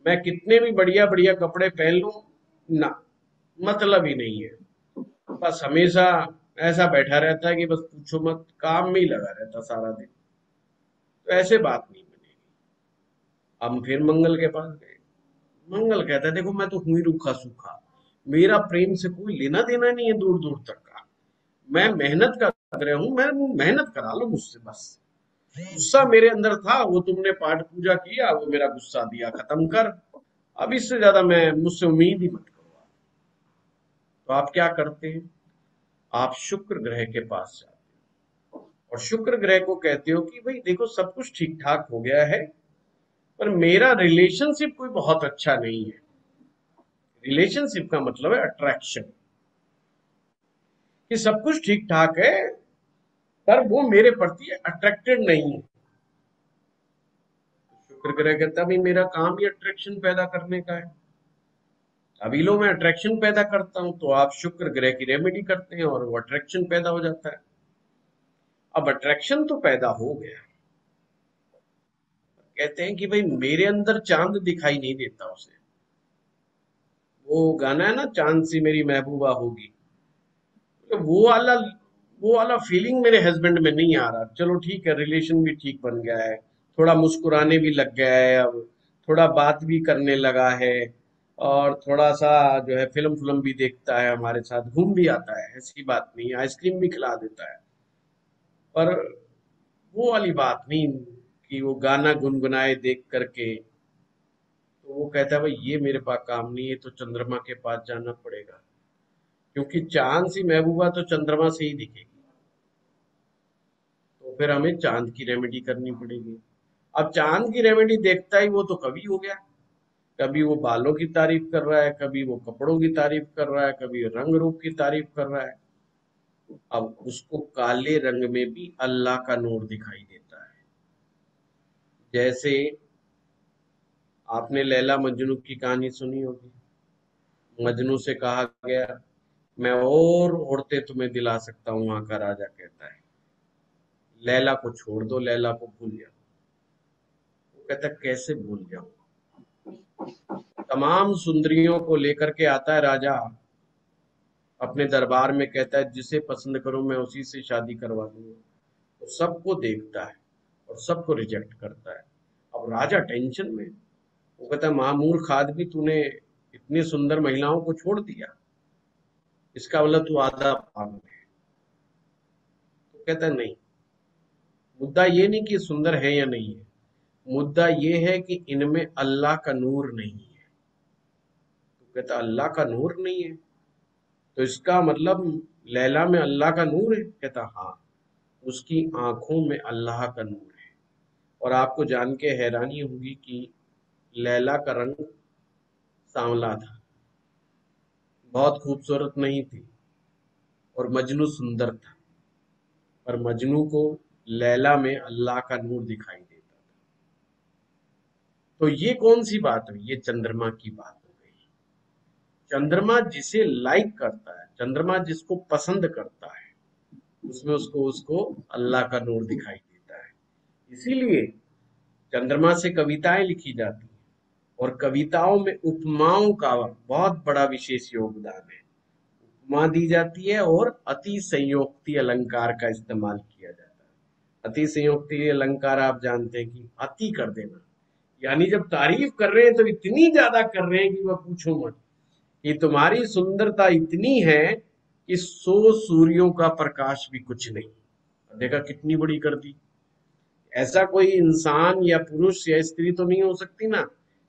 मैं कितने भी बढ़िया बढ़िया कपड़े पहन लूं ना, मतलब ही नहीं है। बस हमेशा ऐसा बैठा रहता है कि बस पूछो मत, काम में ही लगा रहता सारा दिन। तो ऐसे बात नहीं बनेगी। हम फिर मंगल के पास गए। मंगल कहता है देखो मैं तो हुई रूखा सूखा, मेरा प्रेम से कोई लेना देना नहीं है दूर दूर तक का। मैं मेहनत कर रहा हूं, मैं मेहनत करा लो मुझसे बस। गुस्सा मेरे अंदर था, वो तुमने पाठ पूजा किया, वो मेरा गुस्सा दिया खत्म कर। अब इससे ज्यादा मैं मुझसे उम्मीद ही मत करो। तो आप क्या करते हैं, आप शुक्र ग्रह के पास जाते हो और शुक्र ग्रह को कहते हो कि भाई देखो सब कुछ ठीक ठाक हो गया है, पर मेरा रिलेशनशिप कोई बहुत अच्छा नहीं है। रिलेशनशिप का मतलब है अट्रैक्शन, कि सब कुछ ठीक ठाक है पर वो मेरे प्रति अट्रैक्टेड नहीं है। शुक्र ग्रह कहता भाई मेरा काम ही अट्रैक्शन पैदा करने का है, अभी लो मैं अट्रैक्शन पैदा करता हूं। तो आप शुक्र ग्रह की रेमेडी करते हैं और वो अट्रैक्शन पैदा हो जाता है। अब अट्रैक्शन तो पैदा हो गया, कहते हैं कि भाई मेरे अंदर चांद दिखाई नहीं देता उसे। वो गाना है ना, चांद सी मेरी महबूबा होगी, तो वो वाला फीलिंग मेरे हस्बैंड में नहीं आ रहा। चलो ठीक है, रिलेशन भी ठीक बन गया है, थोड़ा मुस्कुराने भी लग गया है, अब थोड़ा बात भी करने लगा है, और थोड़ा सा जो है फिल्म फिल्म भी देखता है, हमारे साथ घूम भी आता है, ऐसी बात नहीं है, आइसक्रीम भी खिला देता है। पर वो वाली बात नहीं कि वो गाना गुनगुनाए देख करके। तो वो कहता है भाई ये मेरे पास काम नहीं है, तो चंद्रमा के पास जाना पड़ेगा, क्योंकि चांद सी महबूबा तो चंद्रमा से ही दिखेगी। तो फिर हमें चांद की रेमेडी करनी पड़ेगी। अब चांद की रेमेडी देखता ही वो तो कवि हो गया, कभी वो बालों की तारीफ कर रहा है, कभी वो कपड़ों की तारीफ कर रहा है, कभी रंग रूप की तारीफ कर रहा है। अब उसको काले रंग में भी अल्लाह का नूर दिखाई देता है। जैसे आपने लैला मजनू की कहानी सुनी होगी। मजनू से कहा गया मैं और औरतें तुम्हें दिला सकता हूं, वहां का राजा कहता है लैला को छोड़ दो, लैला को भूल जाओ। वो कहता कैसे भूल जाओ, तमाम सुंदरियों को लेकर के आता है राजा अपने दरबार में, कहता है जिसे पसंद करो मैं उसी से शादी करवा दूंगा। तो सबको देखता है और सबको रिजेक्ट करता है। अब राजा टेंशन में, वो कहता है महामूर्ख आदमी, तूने इतनी सुंदर महिलाओं को छोड़ दिया, इसका मतलब तू आधा पागल है। तो कहता है नहीं, मुद्दा ये नहीं कि सुंदर है या नहीं है, मुद्दा ये है कि इनमें अल्लाह का नूर नहीं है। तो कहता अल्लाह का नूर नहीं है, तो इसका मतलब लैला में अल्लाह का नूर है। कहता हाँ, उसकी आंखों में अल्लाह का नूर है। और आपको जान के हैरानी होगी कि लैला का रंग सांवला था, बहुत खूबसूरत नहीं थी, और मजनू सुंदर था, पर मजनू को लैला में अल्लाह का नूर दिखाई देता था। तो ये कौन सी बात हुई, ये चंद्रमा की बात हो गई। चंद्रमा जिसे लाइक करता है, चंद्रमा जिसको पसंद करता है, उसमें उसको उसको अल्लाह का नूर दिखाई देता है। इसीलिए चंद्रमा से कविताएं लिखी जाती हैं, और कविताओं में उपमाओं का बहुत बड़ा विशेष योगदान है। उपमा दी जाती है और अति संयोक्ति अलंकार का इस्तेमाल किया जाता है। अति संयोक्ति अलंकार आप जानते हैं कि अति कर देना, यानी जब तारीफ कर रहे हैं तो इतनी ज्यादा कर रहे हैं कि वह पूछो मत, कि तुम्हारी सुंदरता इतनी है कि 100 सूर्यों का प्रकाश भी कुछ नहीं। देखा कितनी बड़ी कर दी। ऐसा कोई इंसान या पुरुष या स्त्री तो नहीं हो सकती ना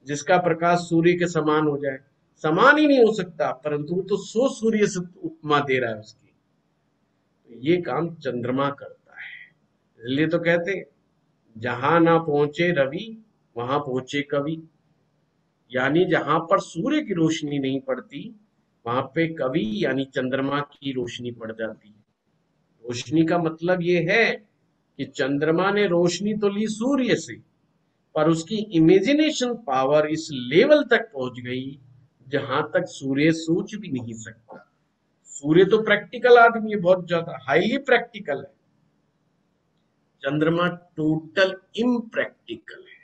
जिसका प्रकाश सूर्य के समान हो जाए, समान ही नहीं हो सकता, परंतु तो 100 सूर्य से उपमा दे रहा है उसकी। तो ये काम चंद्रमा करता है। इसलिए तो कहते जहां ना पहुंचे रवि वहां पहुंचे कवि, यानी जहां पर सूर्य की रोशनी नहीं पड़ती वहां पे कवि यानी चंद्रमा की रोशनी पड़ जाती है। रोशनी का मतलब ये है कि चंद्रमा ने रोशनी तो ली सूर्य से, पर उसकी इमेजिनेशन पावर इस लेवल तक पहुंच गई जहां तक सूर्य सोच भी नहीं सकता। सूर्य तो प्रैक्टिकल आदमी है, बहुत ज्यादा हाईली प्रैक्टिकल है, चंद्रमा टोटल इम्प्रैक्टिकल है।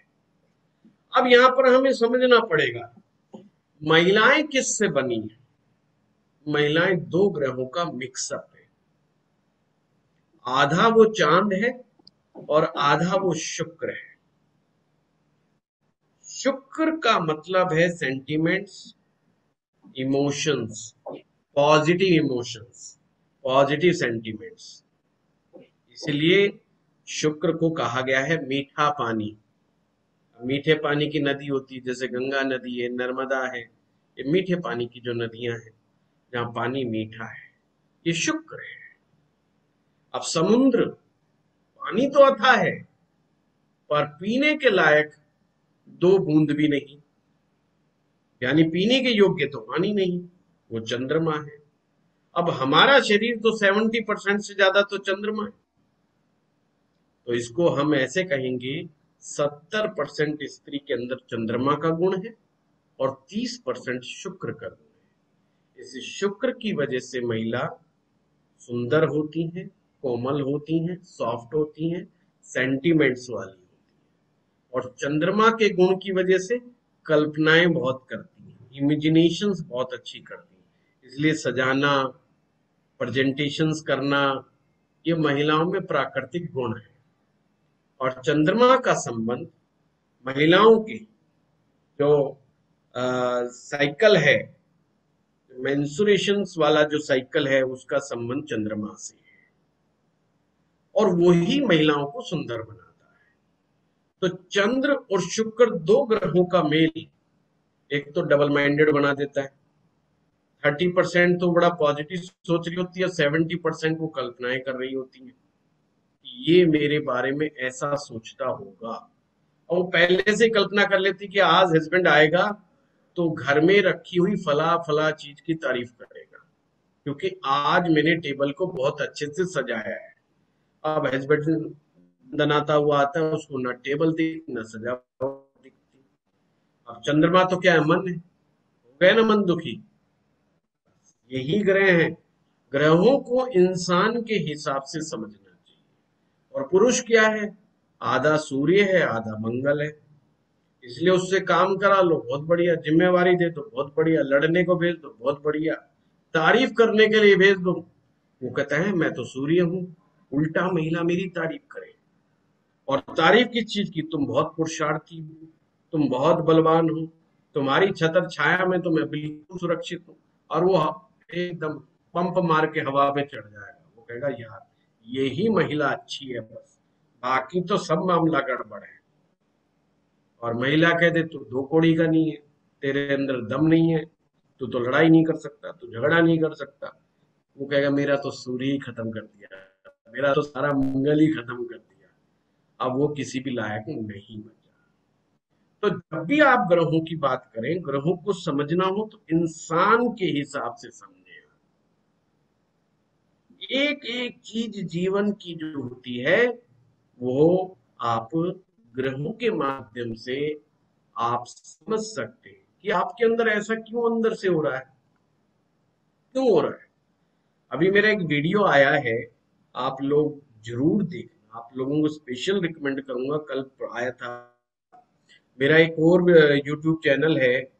अब यहां पर हमें समझना पड़ेगा महिलाएं किससे बनी है। महिलाएं दो ग्रहों का मिक्सअप है, आधा वो चांद है और आधा वो शुक्र है। शुक्र का मतलब है sentiments, emotions, positive emotions, positive sentiments. इसलिए शुक्र को कहा गया है मीठा पानी। मीठे पानी की नदी होती है, जैसे गंगा नदी है, नर्मदा है, ये मीठे पानी की जो नदियां हैं जहां पानी मीठा है, ये शुक्र है। अब समुद्र, पानी तो अथाह है पर पीने के लायक दो बूंद भी नहीं, यानी पीने के योग्य तो पानी नहीं, वो चंद्रमा है। अब हमारा शरीर तो 70% से ज्यादा तो चंद्रमा है, तो इसको हम ऐसे कहेंगे 70% स्त्री के अंदर चंद्रमा का गुण है और 30% शुक्र का गुण है। इस शुक्र की वजह से महिला सुंदर होती हैं, कोमल होती हैं, सॉफ्ट होती हैं, सेंटिमेंट्स वाली होती हैं, और चंद्रमा के गुण की वजह से कल्पनाएं बहुत करती हैं, इमेजिनेशंस बहुत अच्छी करती हैं। इसलिए सजाना, प्रेजेंटेशंस करना, ये महिलाओं में प्राकृतिक गुण है। और चंद्रमा का संबंध महिलाओं की जो साइकिल है, मेंसुरेशंस वाला जो साइकिल है, उसका संबंध चंद्रमा से है और वही महिलाओं को सुंदर बनाता है। तो चंद्र और शुक्र दो ग्रहों का मेल एक तो डबल माइंडेड बना देता है। 30% तो बड़ा पॉजिटिव सोच रही होती है, 70% वो कल्पनाएं कर रही होती है, ये मेरे बारे में ऐसा सोचता होगा। और वो पहले से कल्पना कर लेती कि आज हस्बैंड आएगा तो घर में रखी हुई फला फला चीज की तारीफ करेगा, क्योंकि आज मैंने टेबल को बहुत अच्छे से सजाया है। अब हस्बैंड दनाता हुआ आता है, उसको ना टेबल दिखती ना सजावट दिखती। अब चंद्रमा तो क्या है, मन है, हो गया ना मन दुखी। यही ग्रह हैं, ग्रहों को इंसान के हिसाब से समझना चाहिए। और पुरुष क्या है, आधा सूर्य है आधा मंगल है, इसलिए उससे काम करा लो बहुत बढ़िया, जिम्मेवारी दे दो बहुत बढ़िया, लड़ने को भेज दो बहुत बढ़िया, तारीफ करने के लिए भेज दो, वो कहता है मैं तो सूर्य हूं, उल्टा महिला मेरी तारीफ करे। और तारीफ किस चीज की, तुम बहुत पुरुषार्थी हो, तुम बहुत बलवान हो, तुम्हारी छतर छाया में तो मैं बिल्कुल सुरक्षित हूँ। और वो एकदम पंप मार के हवा में चढ़ जाएगा, वो कहेगा यार यही महिला अच्छी है, बस बाकी तो सब मामला गड़बड़ है। और महिला कहते तू दो कौड़ी का नहीं है, तेरे अंदर दम नहीं है, तू तो लड़ाई नहीं कर सकता, तू झगड़ा नहीं कर सकता। वो कहेगा मेरा तो सूर्य ही खत्म कर दिया, मेरा तो सारा मंगल ही खत्म कर दिया, अब वो किसी भी लायक नहीं बचा। तो जब भी आप ग्रहों की बात करें, ग्रहों को समझना हो तो इंसान के हिसाब से समझें। एक एक चीज जीवन की जो होती है वो आप ग्रहों के माध्यम से आप समझ सकते हैं कि आपके अंदर ऐसा क्यों अंदर से हो रहा है, क्यों हो रहा है। अभी मेरा एक वीडियो आया है, आप लोग जरूर देखना, आप लोगों को स्पेशल रिकमेंड करूंगा। कल आया था मेरा एक और यूट्यूब चैनल है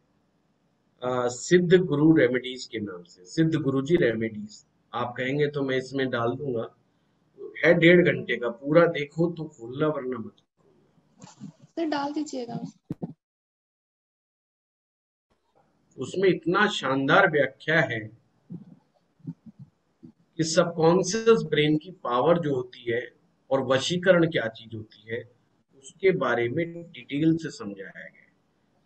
सिद्ध गुरु रेमेडीज के नाम से, सिद्ध गुरुजी रेमेडीज, आप कहेंगे तो मैं इसमें डाल दूंगा। है 1.5 घंटे का, पूरा देखो तो खोलना वरना मत खोलना। सर डाल दीजिएगा। उसमें इतना शानदार व्याख्या है कि सबकॉन्शियस ब्रेन की पावर जो होती है और वशीकरण क्या चीज होती है उसके बारे में डिटेल से समझाया गया है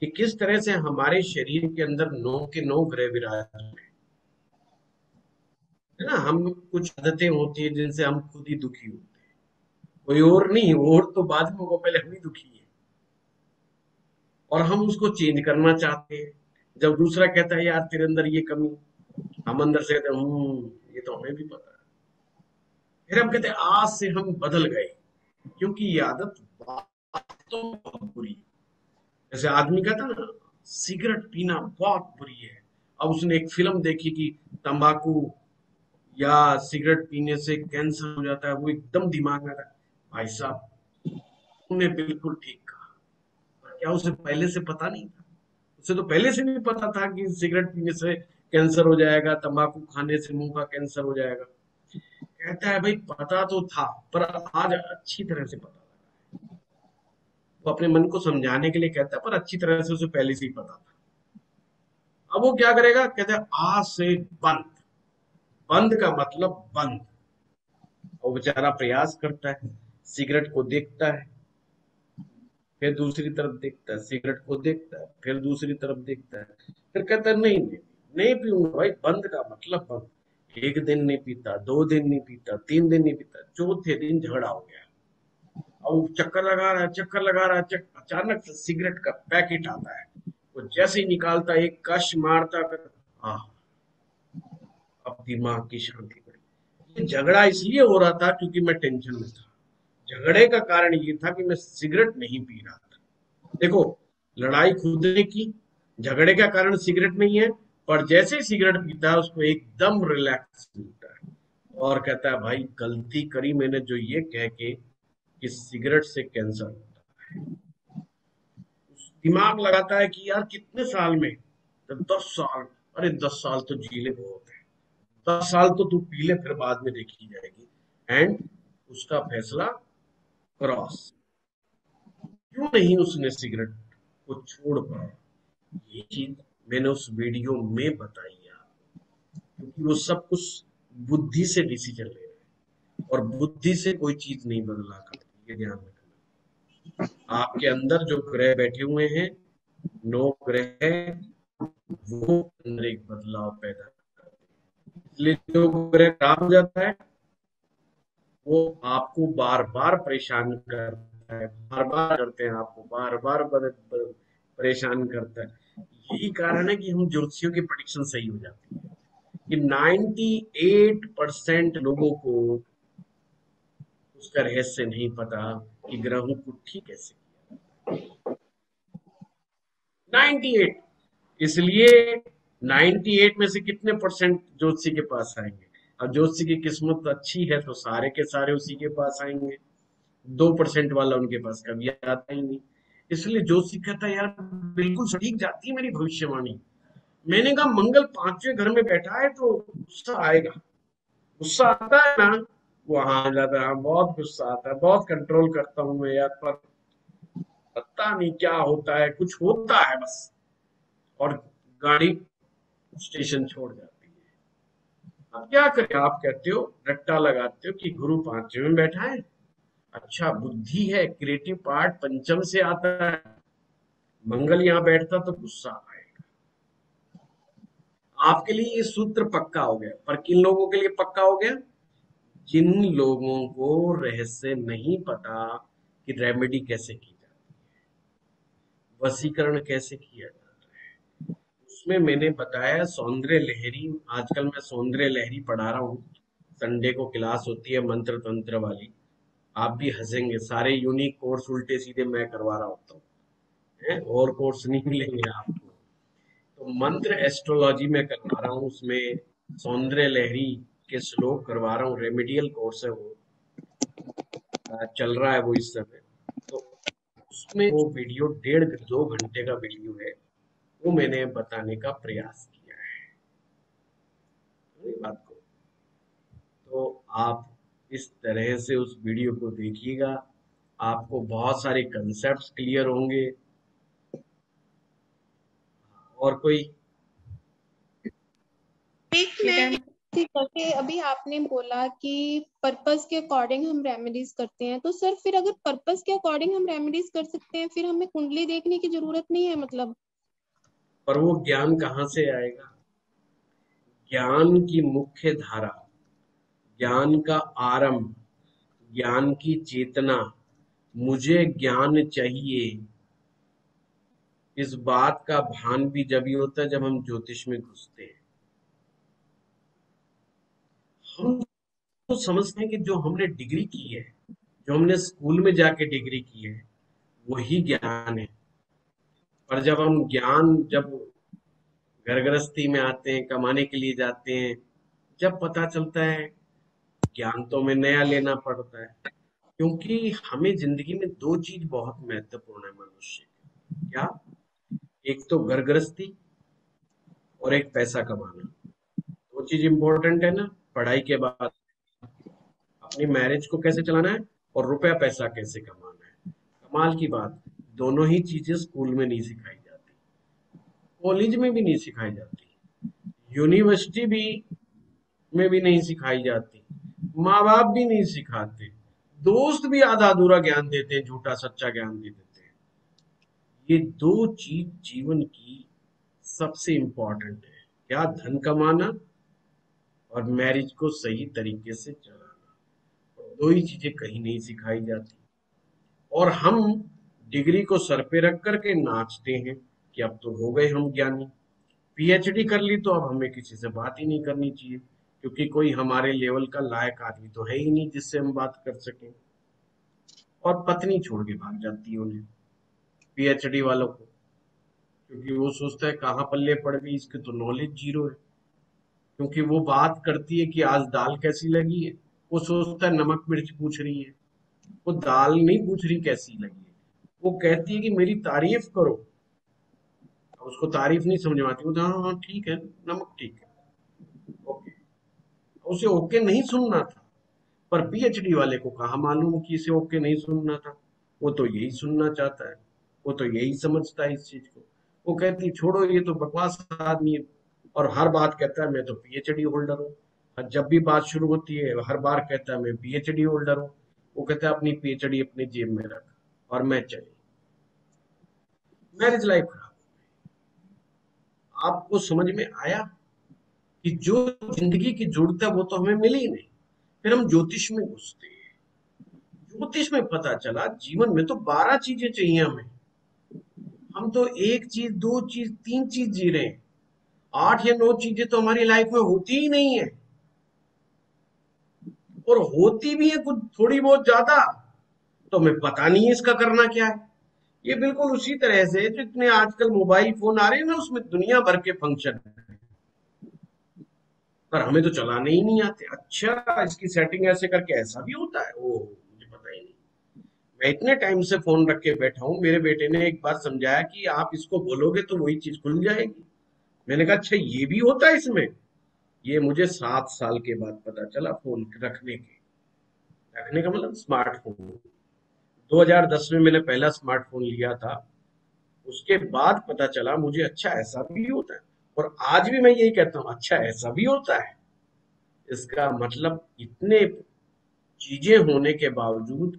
कि किस तरह से हमारे शरीर के अंदर 9 के 9 ग्रह विराजमान है ना। हम कुछ आदतें होती है जिनसे हम खुद ही दुखी होते हैं, कोई और नहीं, और तो बाद में होगा, पहले हम ही दुखी है और हम उसको चेंज करना चाहते हैं। जब दूसरा कहता है यार तेरे अंदर ये कमी, हम अंदर से कहते हैं ये तो हमें भी पता है, फिर हम कहते हैं आज से हम बदल गए, क्योंकि ये आदत तो बहुत बुरी है। जैसे आदमी कहता ना सिगरेट पीना बहुत बुरी है, अब उसने एक फिल्म देखी कि तंबाकू या सिगरेट पीने से कैंसर हो जाता है, वो एकदम दिमाग में आता है भाई साहब तुमने बिल्कुल ठीक कहा। क्या उसे पहले से पता नहीं था? उसे तो पहले से भी पता था कि सिगरेट पीने से कैंसर हो जाएगा, तंबाकू खाने से मुंह का कैंसर हो जाएगा। कहता है भाई पता तो था, पर आज अच्छी तरह से पता लगा। वो अपने मन को समझाने के लिए कहता है, पर अच्छी तरह से उसे पहले से ही पता था। अब वो क्या करेगा? कहता है आज से बंद। बंद का मतलब बंद। वो बेचारा प्रयास करता है, सिगरेट को देखता है, फिर दूसरी तरफ देखता है, सिगरेट को देखता है, फिर दूसरी तरफ देखता है, फिर कहता है नहीं नहीं नहीं पीऊंगा भाई। बंद का मतलब बंद। एक दिन नहीं पीता, 2 दिन नहीं पीता, 3 दिन नहीं पीता, चौथे दिन झगड़ा हो गया। अब वो चक्कर लगा रहा है, चक्कर लगा रहा है, अचानक से सिगरेट का पैकेट आता है। वो जैसे ही निकालता, एक कश मारता, हाँ अब दिमाग की शांति पड़ी। ये झगड़ा इसलिए हो रहा था क्योंकि मैं टेंशन में था। झगड़े का कारण ये था कि मैं सिगरेट नहीं पी रहा था। देखो, लड़ाई खुद ने की, झगड़े का कारण सिगरेट नहीं है, पर जैसे ही सिगरेट पीता है उसको एकदम रिलैक्स मिलता है और कहता है भाई गलती करी मैंने जो ये कह के कि सिगरेट से कैंसर होता है। दिमाग लगाता है कि यार कितने साल में, तो 10 साल। अरे 10 साल तो जीले बहुत है। 10 साल तो तू पी ले, फिर बाद में देखी जाएगी। एंड उसका फैसला क्रॉस। क्यों नहीं उसने सिगरेट को छोड़ पाया? ये चीज मैंने उस वीडियो में बताई है आपको, क्योंकि वो सब कुछ बुद्धि से डिसीजन ले रहे हैं और बुद्धि से कोई चीज नहीं बदला करती, ये ध्यान रखना। आपके अंदर जो ग्रह बैठे हुए हैं, 9 ग्रह, वो अंदर एक बदलाव पैदा करते हैं। इसलिए जो ग्रह खराब हो जाता है वो आपको बार बार परेशान करता है, बार बार करते हैं आपको, बार बार परेशान करता है। यही कारण है कि हम ज्योतिषियों की प्रेडिक्शन सही हो जाती है कि 98% लोगों को उसका रहस्य नहीं पता कि ग्रहों को ठीक कैसे किया। 98। इसलिए 98 में से कितने परसेंट ज्योतिषी के पास आएंगे? अब ज्योतिषी की किस्मत अच्छी है तो सारे के सारे उसी के पास आएंगे। 2% वाला उनके पास कभी आता ही नहीं। इसलिए ज्योतिषी कहता है यार बिल्कुल सटीक जाती है मेरी भविष्यवाणी। मैंने कहा मंगल 5वें घर में बैठा है तो गुस्सा आएगा। गुस्सा आता है ना, वहां जाता है, बहुत गुस्सा आता है, बहुत कंट्रोल करता हूं मैं यार, पर पता नहीं क्या होता है, कुछ होता है बस, और गाड़ी स्टेशन छोड़ जाती है। अब क्या करें? आप कहते हो, रट्टा लगाते हो कि गुरु 5वें में बैठा है। अच्छा, बुद्धि है, क्रिएटिव पार्ट पंचम से आता है। मंगल यहाँ बैठता तो गुस्सा आएगा। आपके लिए ये सूत्र पक्का हो गया, पर किन लोगों के लिए पक्का हो गया? जिन लोगों को रहस्य नहीं पता कि रेमेडी कैसे की जाती है, वशीकरण कैसे किया जाता है। उसमें मैंने बताया सौंदर्य लहरी। आजकल मैं सौंदर्य लहरी पढ़ा रहा हूँ। संडे को क्लास होती है मंत्र तंत्र वाली। आप भी हंसेंगे, सारे यूनिक कोर्स उल्टे सीधे मैं करवा रहा होता हूँ, और कोर्स नहीं मिलेंगे आपको। तो मंत्र एस्ट्रोलॉजी में करवा रहा हूँ, उसमें सौंदर्य लहरी के श्लोक करवा रहा हूँ। रेमेडियल कोर्स है वो, चल रहा है वो इस समय। तो उसमें वो वीडियो 1.5-2 घंटे का वीडियो है, वो मैंने बताने का प्रयास किया है बात को। तो आप इस तरह से उस वीडियो को देखिएगा, आपको बहुत सारे कंसेप्ट्स क्लियर होंगे। और कोई? जैसे अभी आपने बोला कि पर्पस के अकॉर्डिंग हम रेमेडीज करते हैं, तो सर फिर अगर पर्पस के अकॉर्डिंग हम रेमेडीज कर सकते हैं, फिर हमें कुंडली देखने की जरूरत नहीं है मतलब? पर वो ज्ञान कहाँ से आएगा? ज्ञान की मुख्य धारा, ज्ञान का आरंभ, ज्ञान की चेतना, मुझे ज्ञान चाहिए, इस बात का भान भी जब ही होता है जब हम ज्योतिष में घुसते हैं। हम तो समझते हैं कि जो हमने डिग्री की है, जो हमने स्कूल में जाके डिग्री की है, वही ज्ञान है। पर जब हम जब घर गृहस्थी में आते हैं, कमाने के लिए जाते हैं, जब पता चलता है ज्ञान तो हमें नया लेना पड़ता है। क्योंकि हमें जिंदगी में दो चीज बहुत महत्वपूर्ण है मनुष्य की। क्या? एक तो घर गृहस्थी और एक पैसा कमाना। दो चीज इंपॉर्टेंट है ना। पढ़ाई के बाद अपनी मैरिज को कैसे चलाना है और रुपया पैसा कैसे कमाना है। कमाल की बात, दोनों ही चीजें स्कूल में नहीं सिखाई जाती, कॉलेज में भी नहीं सिखाई जाती, यूनिवर्सिटी भी में भी नहीं सिखाई जाती, माँ बाप भी नहीं सिखाते, दोस्त भी आधा अधूरा ज्ञान देते हैं, झूठा सच्चा ज्ञान दे देते हैं। ये दो चीज जीवन की सबसे इंपॉर्टेंट है। क्या? धन कमाना और मैरिज को सही तरीके से चलाना। और दो ही चीजें कहीं नहीं सिखाई जाती। और हम डिग्री को सर पे रख करके नाचते हैं कि अब तो हो गए हम ज्ञानी, पीएचडी कर ली तो अब हमें किसी से बात ही नहीं करनी चाहिए, क्योंकि कोई हमारे लेवल का लायक आदमी तो है ही नहीं जिससे हम बात कर सकें। और पत्नी छोड़ के भाग जाती है उन्हें, पीएचडी वालों को, क्योंकि वो सोचता है कहाँ पल्ले पड़ गई, इसके तो नॉलेज जीरो है। क्योंकि वो बात करती है कि आज दाल कैसी लगी है, वो सोचता है नमक मिर्च पूछ रही है, वो दाल नहीं पूछ रही कैसी लगी है, वो कहती है कि मेरी तारीफ करो। उसको तारीफ नहीं समझ में आती, वो हाँ हाँ ठीक है, नमक ठीक है, ओके। उसे ओके नहीं सुनना था, पर पीएचडी वाले को कहाँ मालूम कि इसे ओके नहीं सुनना था। वो तो यही सुनना चाहता है, वो तो यही समझता है इस चीज को। वो कहती है छोड़ो ये तो बकवास आदमी है, और हर बात कहता है मैं तो पीएचडी होल्डर हूँ। और जब भी बात शुरू होती है हर बार कहता है मैं पीएचडी होल्डर हूँ। वो कहता है अपनी पीएचडी अपनी जेब में रख और मैं चली। मैरिज लाइफ खराब। आपको समझ में आया कि जो जिंदगी की जरूरत है वो तो हमें मिली नहीं। फिर हम ज्योतिष में घुसते हैं। ज्योतिष में पता चला जीवन में तो 12 चीजें चाहिए हमें। हम तो एक चीज, दो चीज, तीन चीज जी रहे हैं। 8 या 9 चीजें तो हमारी लाइफ में होती ही नहीं है, और होती भी है कुछ थोड़ी बहुत ज्यादा, तो हमें पता नहीं है इसका करना क्या है। ये बिल्कुल उसी तरह से जितने आजकल मोबाइल फोन आ रहे हैं ना, उसमें दुनिया भर के फंक्शन है, पर हमें तो चलाने ही नहीं आते। अच्छा, इसकी सेटिंग ऐसे करके ऐसा भी होता है, ओ मुझे पता ही नहीं। मैं इतने टाइम से फोन रख के बैठा हूँ, मेरे बेटे ने एक बार समझाया कि आप इसको बोलोगे तो वही चीज खुल जाएगी। मैंने कहा अच्छा ये भी होता है इसमें। ये मुझे 7 साल के बाद पता चला, फोन रखने का मतलब स्मार्टफोन। 2010 में मैंने पहला स्मार्टफोन लिया था, उसके बाद पता चला मुझे अच्छा ऐसा भी होता है। और आज भी मैं यही कहता हूँ, अच्छा ऐसा भी होता है। इसका मतलब इतने चीजें होने के बावजूद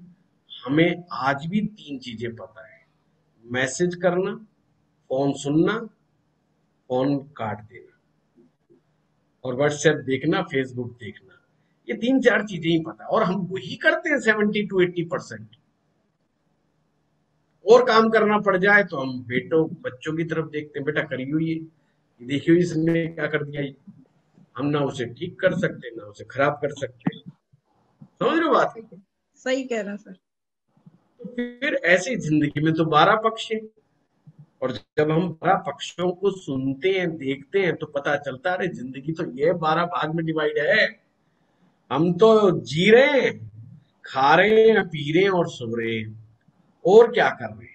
हमें आज भी 3 चीजें पता है: मैसेज करना, फोन सुनना, फोन काट देना, और व्हाट्सएप देखना, फेसबुक देखना। ये 3-4 चीजें ही पता है, और हम वही करते हैं 70 to 80%। और काम करना पड़ जाए तो हम बच्चों की तरफ देखते हैं, बेटा करियो ये देखियो इसने क्या कर दिया। हम ना उसे ठीक कर सकते ना उसे खराब कर सकते। समझ रहे हो बात? सही कह रहा सर। तो फिर ऐसी जिंदगी में तो 12 पक्ष है, और जब हम 12 पक्षों को सुनते हैं देखते हैं तो पता चलता है अरे जिंदगी तो ये 12 भाग में डिवाइड है। हम तो जी रहे हैं, खा रहे हैं, पी रहे हैं और सो रहे हैं, और क्या कर रहे हैं?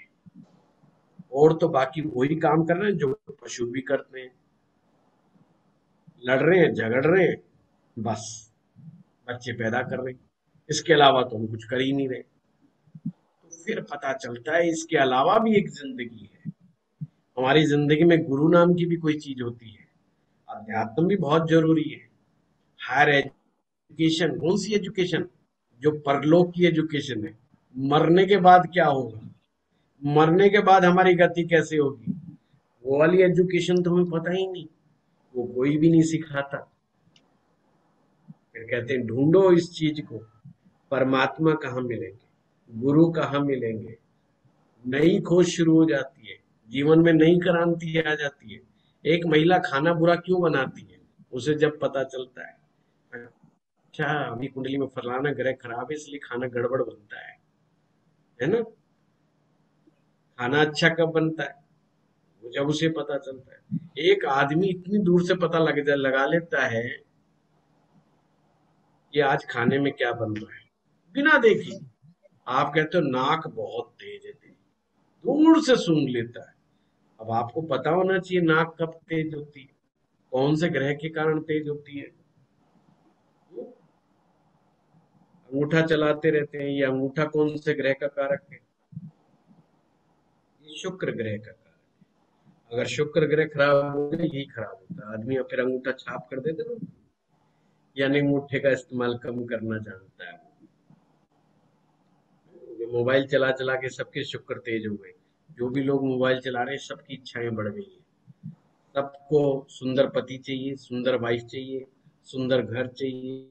और तो बाकी वही काम कर रहे हैं जो पशु भी करते हैं, लड़ रहे हैं, झगड़ रहे हैं, बस बच्चे पैदा कर रहे हैं। इसके अलावा तो हम कुछ कर ही नहीं रहे। तो फिर पता चलता है इसके अलावा भी एक जिंदगी है। हमारी जिंदगी में गुरु नाम की भी कोई चीज होती है, अध्यात्म भी बहुत जरूरी है। हायर एजुकेशन, कौन सी एजुकेशन? जो परलोक की एजुकेशन है। मरने के बाद क्या होगा, मरने के बाद हमारी गति कैसे होगी, वो वाली एजुकेशन तो हमें पता ही नहीं, वो कोई भी नहीं सिखाता। फिर कहते हैं ढूंढो इस चीज को, परमात्मा कहाँ मिलेंगे, गुरु कहाँ मिलेंगे। नई खोज शुरू हो जाती है, जीवन में नई क्रांति आ जाती है। एक महिला खाना बुरा क्यों बनाती है, उसे जब पता चलता है अच्छा अभी कुंडली में फलाना ग्रह खराब है इसलिए खाना गड़बड़ बनता है ना। खाना अच्छा कब बनता है, वो जब उसे पता चलता है। एक आदमी इतनी दूर से पता लगा लेता है कि आज खाने में क्या बन रहा है, बिना देखे। आप कहते हो नाक बहुत तेज है, दूर से सूंघ लेता है। अब आपको पता होना चाहिए नाक कब तेज होती है, कौन से ग्रह के कारण तेज होती है। अंगूठा चलाते रहते हैं, ये अंगूठा कौन से ग्रह का कारक है? ये शुक्र ग्रह का कारक है। अगर शुक्र ग्रह खराब हो गया, यही खराब होता है आदमी, फिर अंगूठा छाप कर देते ना, यानी अंगूठे का इस्तेमाल कम करना जानता है। मोबाइल चला चला के सबके शुक्र तेज हो गए। जो भी लोग मोबाइल चला रहे हैं, सबकी इच्छाएं बढ़ गई है। सबको सुंदर पति चाहिए, सुंदर वाइफ चाहिए, सुंदर घर चाहिए,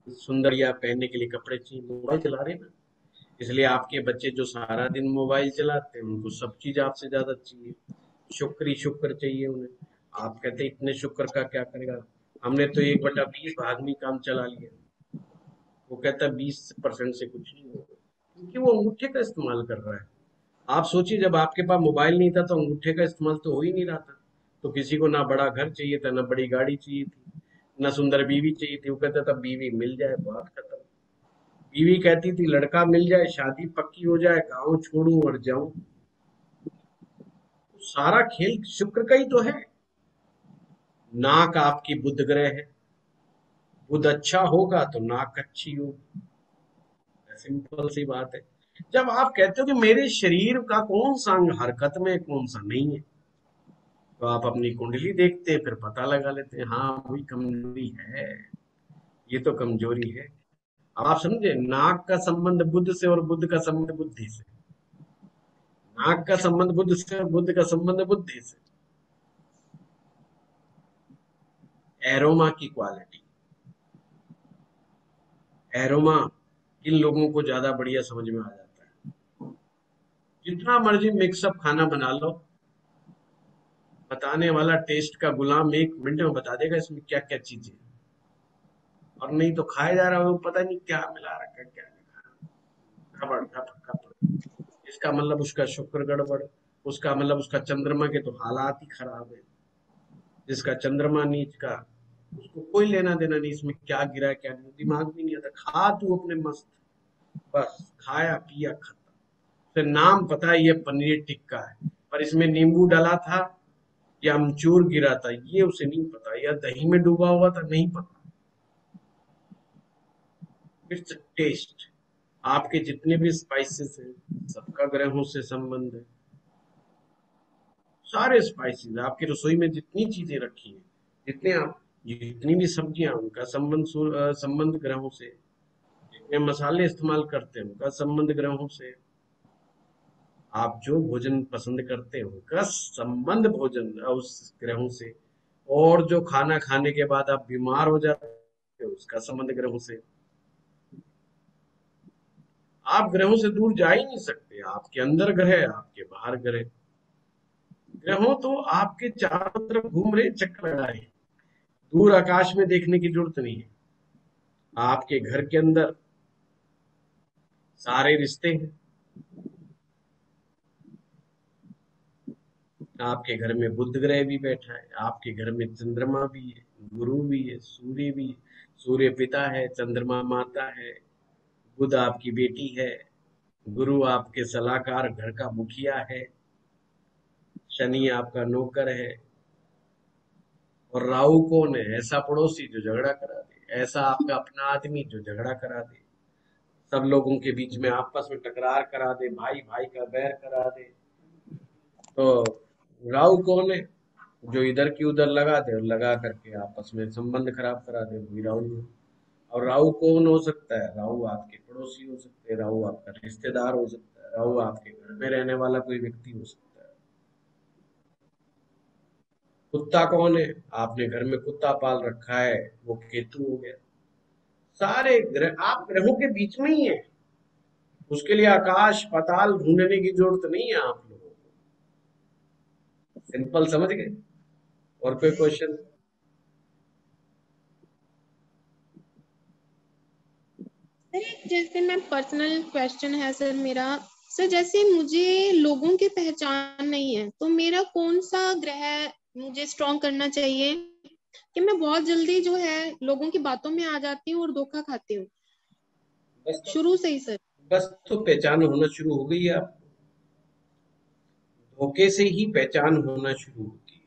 सुंदर या पहनने के लिए कपड़े चाहिए। मोबाइल चला रहे हैं ना, इसलिए आपके बच्चे जो सारा दिन मोबाइल चलाते हैं, उनको सब चीज आपसे ज्यादा चाहिए, शुक्र ही शुक्र चाहिए उन्हें। आप कहते इतने शुक्र का क्या करेगा, हमने तो 1/20 भाग में काम चला लिया। वो कहता 20% से कुछ नहीं होगा, क्योंकि वो अंगूठे का इस्तेमाल कर रहा है। आप सोचिए, जब आपके पास मोबाइल नहीं था तो अंगूठे का इस्तेमाल तो हो ही नहीं रहा था। तो किसी को ना बड़ा घर चाहिए था, ना बड़ी गाड़ी चाहिए थी, ना सुंदर बीवी चाहिए थी। वो कहता था बीवी मिल जाए, बात खत्म। बीवी कहती थी लड़का मिल जाए, शादी पक्की हो जाए, गाँव छोड़ू और जाऊं। तो सारा खेल शुक्र का ही तो है। नाक आपकी बुध ग्रह है, बुध अच्छा होगा तो नाक अच्छी होगी, सिंपल सी बात है। जब आप कहते हो कि मेरे शरीर का कौन सा अंग हरकत में, कौन सा नहीं है, तो आप अपनी कुंडली देखते हैं, फिर पता लगा लेते हैं, हाँ वही कमजोरी है, ये तो कमजोरी है। अब आप समझे, नाक का संबंध बुध से और बुध का संबंध बुद्धि से। नाक का संबंध बुध से और बुध का संबंध बुद्धि से। एरोमा की क्वालिटी, एरोमा किन लोगों को ज्यादा बढ़िया समझ में आ जाता है। जितना मर्जी मिक्सअप खाना बना लो, बताने वाला टेस्ट का गुलाम 1 मिनट में बता देगा इसमें क्या क्या चीजें, और नहीं तो खाए जा रहा हो पता नहीं क्या मिला रखा, क्या गड़बड़ गड़बड़। इसका मतलब उसका शुक्र गड़बड़, उसका मतलब उसका चंद्रमा के तो हालात ही खराब है। जिसका चंद्रमा नीच का, उसको कोई लेना देना नहीं इसमें क्या गिरा क्या नहीं, दिमाग भी नहीं आता। खा तू अपने मस्त, बस खाया पिया खत्म। फिर नाम पता है ये पनीर टिक्का है, पर इसमें नींबू डाला था या अमचूर गिरा था ये उसे नहीं पता, या दही में डूबा हुआ था नहीं पता। It's test. आपके जितने भी स्पाइसेस हैं, सबका ग्रहों से संबंध है। सारे स्पाइसेस आपकी रसोई में जितनी चीजें रखी हैं, जितने आप, जितनी भी सब्जियां, उनका संबंध ग्रहों से। जितने मसाले इस्तेमाल करते हैं, उनका संबंध ग्रहों से। आप जो भोजन पसंद करते हैं, उनका संबंध भोजन उस ग्रहों से। और जो खाना खाने के बाद आप बीमार हो जाते हैं, उसका संबंध ग्रहों से। आप ग्रहों से दूर जा ही नहीं सकते, आपके अंदर ग्रह, आपके बाहर ग्रह। ग्रहों तो आपके चारों तरफ घूम रहे, चक्कर लगा रहे, दूर आकाश में देखने की जरूरत नहीं है। आपके घर के अंदर सारे रिश्ते हैं। आपके घर में बुध ग्रह भी बैठा है, आपके घर में चंद्रमा भी है, गुरु भी है, सूर्य भी है। सूर्य पिता है, चंद्रमा माता है, बुध आपकी बेटी है, गुरु आपके सलाहकार, घर का मुखिया है, शनि आपका नौकर है, और राहु कौन है? ऐसा पड़ोसी जो झगड़ा करा दे, ऐसा आपका अपना आदमी जो झगड़ा करा दे, सब लोगों के बीच में आपस में टकरार करा दे, भाई भाई का बैर करा दे। तो राहु कौन है? जो इधर की उधर लगा दे, और लगा करके आपस में संबंध खराब करा दे, वही राहु है। और राहु कौन हो सकता है? राहु आपके पड़ोसी हो सकते हैं, राहु आपका रिश्तेदार हो सकता है, राहु आपके घर में रहने वाला कोई व्यक्ति हो सकता है। कुत्ता कौन है? आपने घर में कुत्ता पाल रखा है, वो केतु हो गया। सारे ग्रह आप ग्रहों के बीच में ही है, उसके लिए आकाश पाताल ढूंढने की जरूरत नहीं है आप लोगों को। सिंपल समझ गए? और कोई क्वेश्चन? सर जैसे मैं पर्सनल क्वेश्चन है सर मेरा, सर जैसे मुझे लोगों की पहचान नहीं है, तो मेरा कौन सा ग्रह मुझे स्ट्रॉन्ग करना चाहिए कि मैं बहुत जल्दी जो है लोगों की बातों में आ जाती हूँ और धोखा खाती हूँ बस शुरू से ही सर? बस तो पहचान होना शुरू हो गई है आपको। धोखे से ही पहचान होना शुरू होती है।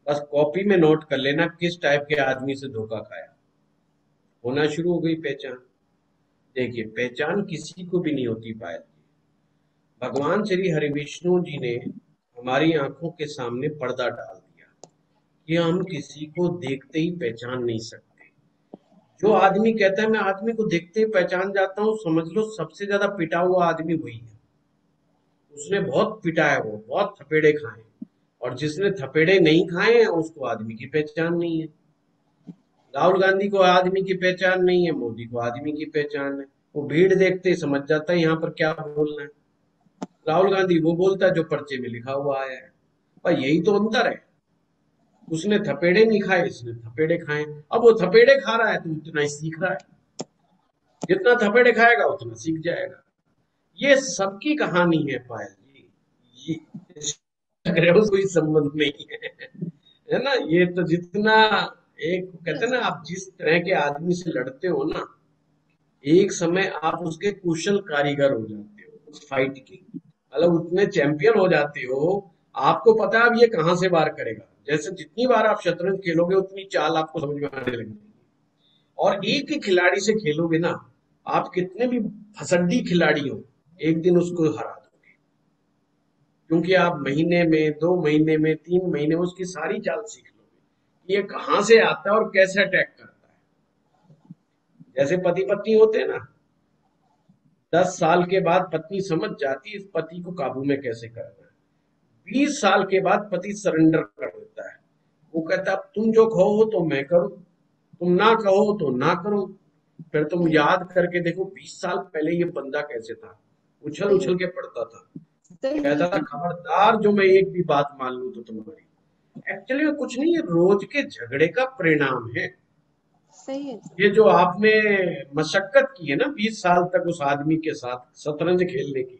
बस कॉपी में नोट कर लेना किस टाइप के आदमी से धोखा खाया, होना शुरू हो गई पहचान। देखिए, पहचान किसी को भी नहीं होती पायल। भगवान श्री हरिविष्णु जी ने हमारी आंखों के सामने पर्दा डाल दिया कि हम किसी को देखते ही पहचान नहीं सकते। जो आदमी कहता है मैं आदमी को देखते ही पहचान जाता हूँ, समझ लो सबसे ज्यादा पिटा हुआ आदमी वही है। उसने बहुत पिटा है, वो बहुत थपेड़े खाए, और जिसने थपेड़े नहीं खाए हैं उसको आदमी की पहचान नहीं है। राहुल गांधी को आदमी की पहचान नहीं है, मोदी को आदमी की पहचान है। वो भीड़ देखते ही समझ जाता है यहाँ पर क्या बोलना है। राहुल गांधी वो बोलता है जो पर्चे में लिखा हुआ आया है। पर यही तो अंतर है, उसने थपेड़े नहीं खाए, इसने थपेड़े खाए। अब वो थपेड़े खा रहा है तो उतना ही सीख रहा है, जितना थपेड़े खाएगा उतना सीख जाएगा। ये सबकी कहानी है पायल जी, ये कोई संबंध नहीं है ना। ये तो जितना एक कहते हैं ना, आप जिस तरह के आदमी से लड़ते हो ना, एक समय आप उसके कुशल कारीगर हो जाते हो उस फाइट के, मतलब उतने चैंपियन हो जाते हो, आपको पता है अब ये कहां से वार करेगा। जैसे जितनी बार आप शतरंज खेलोगे उतनी चाल आपको समझ में आने लगेगी। और एक ही खिलाड़ी से खेलोगे ना, आप कितने भी फसड्डी खिलाड़ी हो, एक दिन उसको हरा दोगे, क्योंकि आप महीने में, 2 महीने में, 3 महीने में उसकी सारी चाल सीख लोगे, ये कहां से आता है और कैसे अटैक करता है। जैसे पति पत्नी होते हैं ना, 10 साल के बाद पत्नी समझ जाती है इस पति को काबू में कैसे करना है। 20 साल के बाद पति सरेंडर कर देता है, वो कहता है तुम जो कहो तो मैं करूं, तुम ना कहो तो ना करूं। फिर तुम याद करके देखो 20 साल पहले ये बंदा कैसे था, उछल उछल के पड़ता था, कहता था खबरदार जो मैं एक भी बात मान लूं तो तुम्हारी। एक्चुअली में कुछ नहीं, ये रोज के झगड़े का परिणाम है। सही है। ये जो आपने मशक्कत की है ना 20 साल तक उस आदमी के साथ शतरंज खेलने की,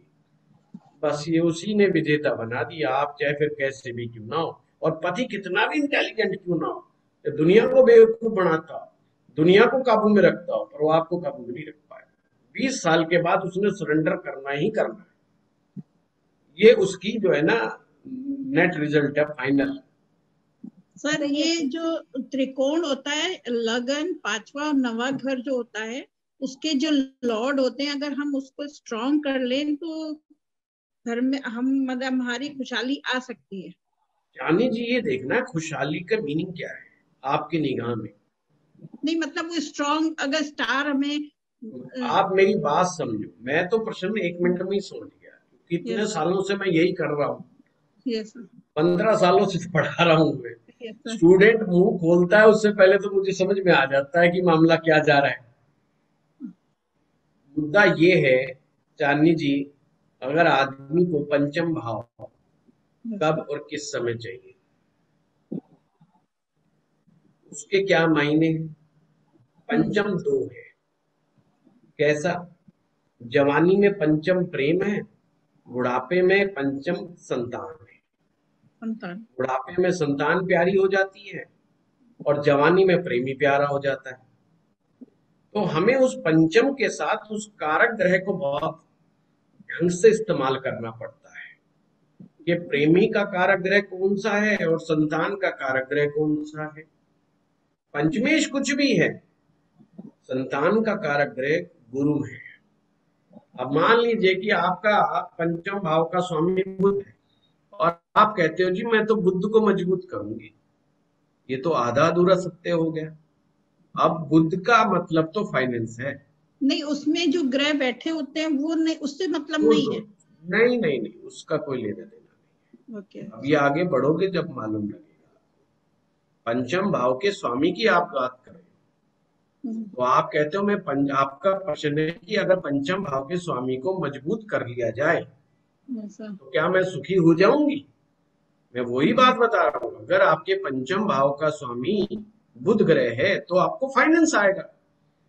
बस ये उसी ने विजेता बना दिया। आप चाहे फिर कैसे भी क्यों ना हो, और पति कितना भी इंटेलिजेंट क्यों ना हो, दुनिया को बेवकूफ बनाता हो, दुनिया को काबू में रखता हो, पर वो आपको काबू में नहीं रख पाया। 20 साल के बाद उसने सरेंडर करना ही करना है। ये उसकी जो है ना नेट रिजल्ट है फाइनल। सर ये जो त्रिकोण होता है, लगन, 5वां और 9वां घर जो होता है, उसके जो लॉर्ड होते हैं, अगर हम उसको स्ट्रॉन्ग कर लें तो घर में हम मतलब हमारी खुशहाली आ सकती है। जानी जी, ये देखना खुशहाली का मीनिंग क्या है आपकी निगाह में। नहीं मतलब वो स्ट्रॉन्ग, अगर स्टार हमें आप मेरी बात समझो, मैं तो प्रश्न 1 मिनट में ही समझ गया, कितने सालों से मैं यही कर रहा हूँ। 15 सालों से पढ़ा रहा हूँ मैं। स्टूडेंट मुंह खोलता है उससे पहले तो मुझे समझ में आ जाता है कि मामला क्या जा रहा है। मुद्दा ये है चांदनी जी, अगर आदमी को पंचम भाव कब और किस समय चाहिए, उसके क्या मायने हैं। पंचम 2 है, कैसा? जवानी में पंचम प्रेम है, बुढ़ापे में पंचम संतान है। बुढ़ापे में संतान प्यारी हो जाती है और जवानी में प्रेमी प्यारा हो जाता है। तो हमें उस पंचम के साथ उस कारक ग्रह को बहुत ढंग से इस्तेमाल करना पड़ता है कि प्रेमी का कारक ग्रह कौन सा है और संतान का कारक ग्रह कौन सा है। पंचमेश कुछ भी है, संतान का कारक ग्रह गुरु है। अब मान लीजिए कि आपका पंचम भाव का स्वामी बुध है और आप कहते हो जी मैं तो बुध को मजबूत करूंगी, ये तो आधा अधूरा सत्य हो गया। अब बुध का मतलब तो फाइनेंस है। नहीं, उसमें जो ग्रह बैठे होते हैं वो नहीं, उससे मतलब नहीं है। नहीं नहीं नहीं, उसका कोई लेना देना नहीं। अब ये आगे बढ़ोगे जब मालूम लगेगा। पंचम भाव के स्वामी की आप बात करें तो आप कहते हो मैं आपका प्रश्न है कि अगर पंचम भाव के स्वामी को मजबूत कर लिया जाए तो क्या मैं सुखी हो जाऊंगी। मैं वही बात बता रहा हूं, अगर आपके पंचम भाव का स्वामी बुध ग्रह है तो आपको फाइनेंस आएगा,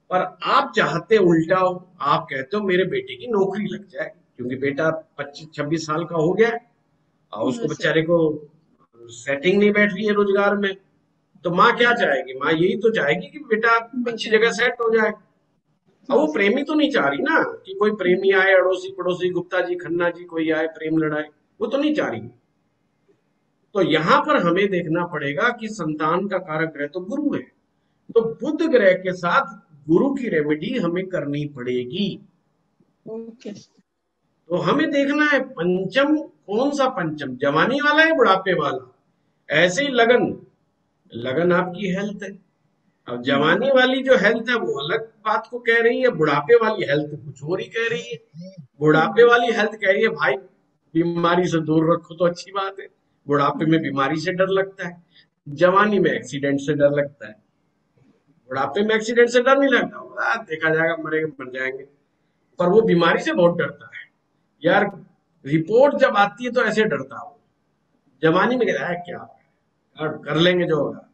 पर आप चाहते उल्टा हो। आप कहते हो मेरे बेटे की नौकरी लग जाए, क्योंकि बेटा 25-26 साल का हो गया और उसको बेचारे को सेटिंग नहीं बैठ रही है रोजगार में। तो माँ क्या चाहेगी, माँ यही तो चाहेगी कि बेटा अच्छी जगह सेट हो जाए। अब वो प्रेमी तो नहीं चाह रही ना कि कोई प्रेमी आए, अड़ोसी पड़ोसी, गुप्ता जी खन्ना जी कोई आए, प्रेम लड़ाए, वो तो नहीं चाह रही। तो यहाँ पर हमें देखना पड़ेगा कि संतान का कारक ग्रह तो गुरु है, तो बुध ग्रह के साथ गुरु की रेमेडी हमें करनी पड़ेगी। ओके। तो हमें देखना है पंचम कौन सा पंचम, जवानी वाला है बुढ़ापे वाला। ऐसे ही लगन, लगन आपकी हेल्थ है। अब जवानी वाली जो हेल्थ है वो अलग बात को कह रही है, बुढ़ापे वाली हेल्थ कुछ और ही कह रही है। बुढ़ापे वाली हेल्थ कह रही है भाई बीमारी से दूर रखो तो अच्छी बात है, बुढ़ापे में बीमारी से डर लगता है, जवानी में एक्सीडेंट से डर लगता है। बुढ़ापे में एक्सीडेंट से डर नहीं लगता, देखा जाएगा मरेंगे मर जाएंगे, पर वो बीमारी से बहुत डरता है यार। रिपोर्ट जब आती है तो ऐसे डरता हो, जवानी में कहता है क्या कर लेंगे जो होगा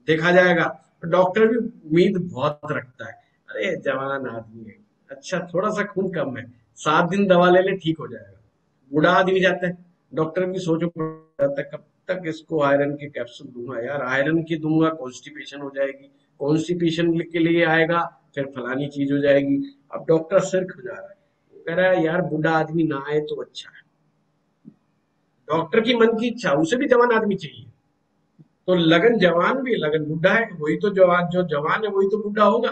देखा जाएगा। डॉक्टर भी उम्मीद बहुत रखता है, अरे जवान आदमी है, अच्छा थोड़ा सा खून कम है, 7 दिन दवा ले ले ठीक हो जाएगा। बूढ़ा आदमी जाता है, डॉक्टर भी सोचो पड़ता है कब तक इसको आयरन के कैप्सूल दूंगा यार, आयरन की दूंगा कॉन्स्टिपेशन हो जाएगी, कॉन्स्टिपेशन के लिए आएगा फिर फलानी चीज हो जाएगी। अब डॉक्टर सिर खुजा रहा है, वो कह रहा है यार बूढ़ा आदमी ना आए तो अच्छा है। डॉक्टर की मन की इच्छा, उसे भी जवान आदमी चाहिए। तो लगन जवान भी, लगन बूढ़ा है, वही तो जवान, जो जवान है वही तो बूढ़ा होगा।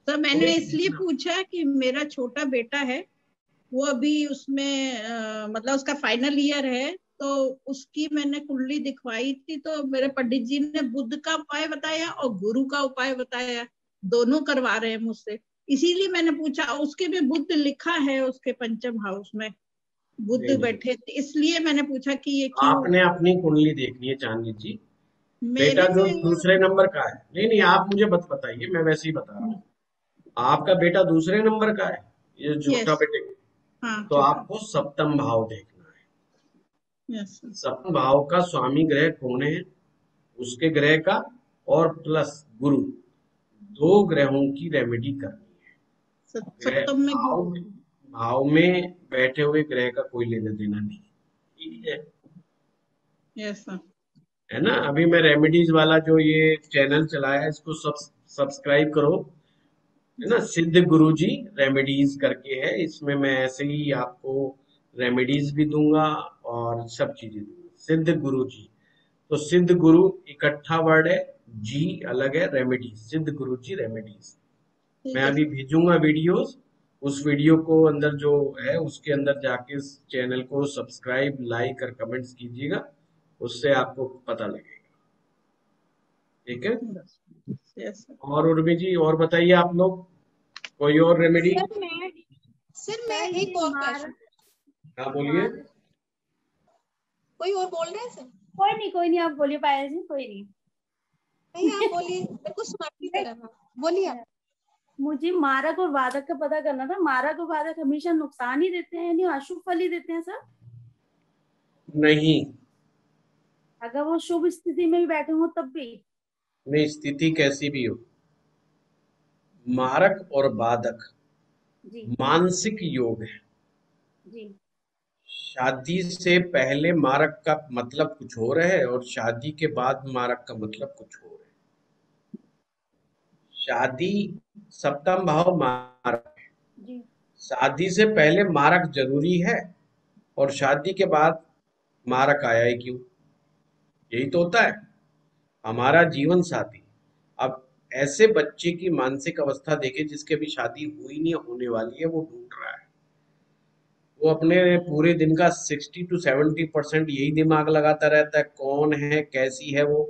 तो मैंने इसलिए पूछा कि मेरा छोटा बेटा है, वो अभी उसमें मतलब उसका फाइनल ईयर है, तो उसकी मैंने कुंडली दिखवाई थी, तो मेरे पंडित जी ने बुध का उपाय बताया और गुरु का उपाय बताया, दोनों करवा रहे हैं मुझसे। इसीलिए मैंने पूछा, उसके भी बुध लिखा है उसके पंचम हाउस में, बुध बैठे, इसलिए मैंने पूछा कि ये क्यों। आपने अपनी कुंडली देखनी है चांदी जी, बेटा जो दूसरे नंबर का है। नहीं आप मुझे बताइए, मैं वैसे ही बता रहा हूँ। आपका बेटा दूसरे नंबर का है, ये छोटा बेटे हाँ, तो आपको सप्तम भाव देखना है। सप्तम भाव का स्वामी ग्रह कौन है, उसके ग्रह का और प्लस गुरु, 2 ग्रहों की रेमेडी करनी है। सप्तम में भाव में बैठे हुए ग्रह का कोई लेना देना नहीं, ठीक है? Yes sir. है ना। अभी मैं रेमेडीज वाला जो ये चैनल चलाया है इसको सब्सक्राइब करो, है ना, सिद्ध गुरुजी रेमेडीज करके है, इसमें मैं ऐसे ही आपको रेमेडीज भी दूंगा और सब चीजें दूंगा। सिद्ध गुरुजी, तो सिद्ध गुरु इकट्ठा वर्ड है, जी अलग है, रेमेडीज, सिद्ध गुरुजी रेमेडीज। मैं अभी भेजूंगा वीडियोस, उस वीडियो को अंदर जो है उसके अंदर जाके इस चैनल को सब्सक्राइब, लाइक और कमेंट्स कीजिएगा, उससे आपको पता लगेगा, ठीक है? और उर्मी जी और बताइए आप लोग, कोई और रेमेडी? सर मैं एक और क्वेश्चन। हाँ बोलिए। कोई और बोल रहे हैं सर? कोई नहीं आप बोलिए पायल जी, कोई नहीं। नहीं आप बोलिए, मेरे को सुनाई दे रहा था, बोलिए आप। मुझे मारक और बाधक का पता करना था। मारक और बाधक हमेशा नुकसान ही देते हैं, यानी अशुभ फल ही देते हैं सर? नहीं, अगर वो शुभ स्थिति में भी बैठे हो तब भी? नहीं, स्थिति कैसी भी हो, मारक और बाधक मानसिक योग है जी। शादी से पहले मारक का मतलब कुछ हो रहा है और शादी के बाद मारक का मतलब कुछ हो रहा है। शादी सप्तम भाव मारक है, शादी से पहले मारक जरूरी है और शादी के बाद मारक आया ही क्यों? यही तो होता है हमारा जीवन साथी। अब ऐसे बच्चे की मानसिक अवस्था देखे जिसके भी शादी हुई नहीं, होने वाली है, वो ढूंढ रहा है, वो अपने पूरे दिन का 60 to 70% यही दिमाग लगाता रहता है, कौन है, कैसी है वो,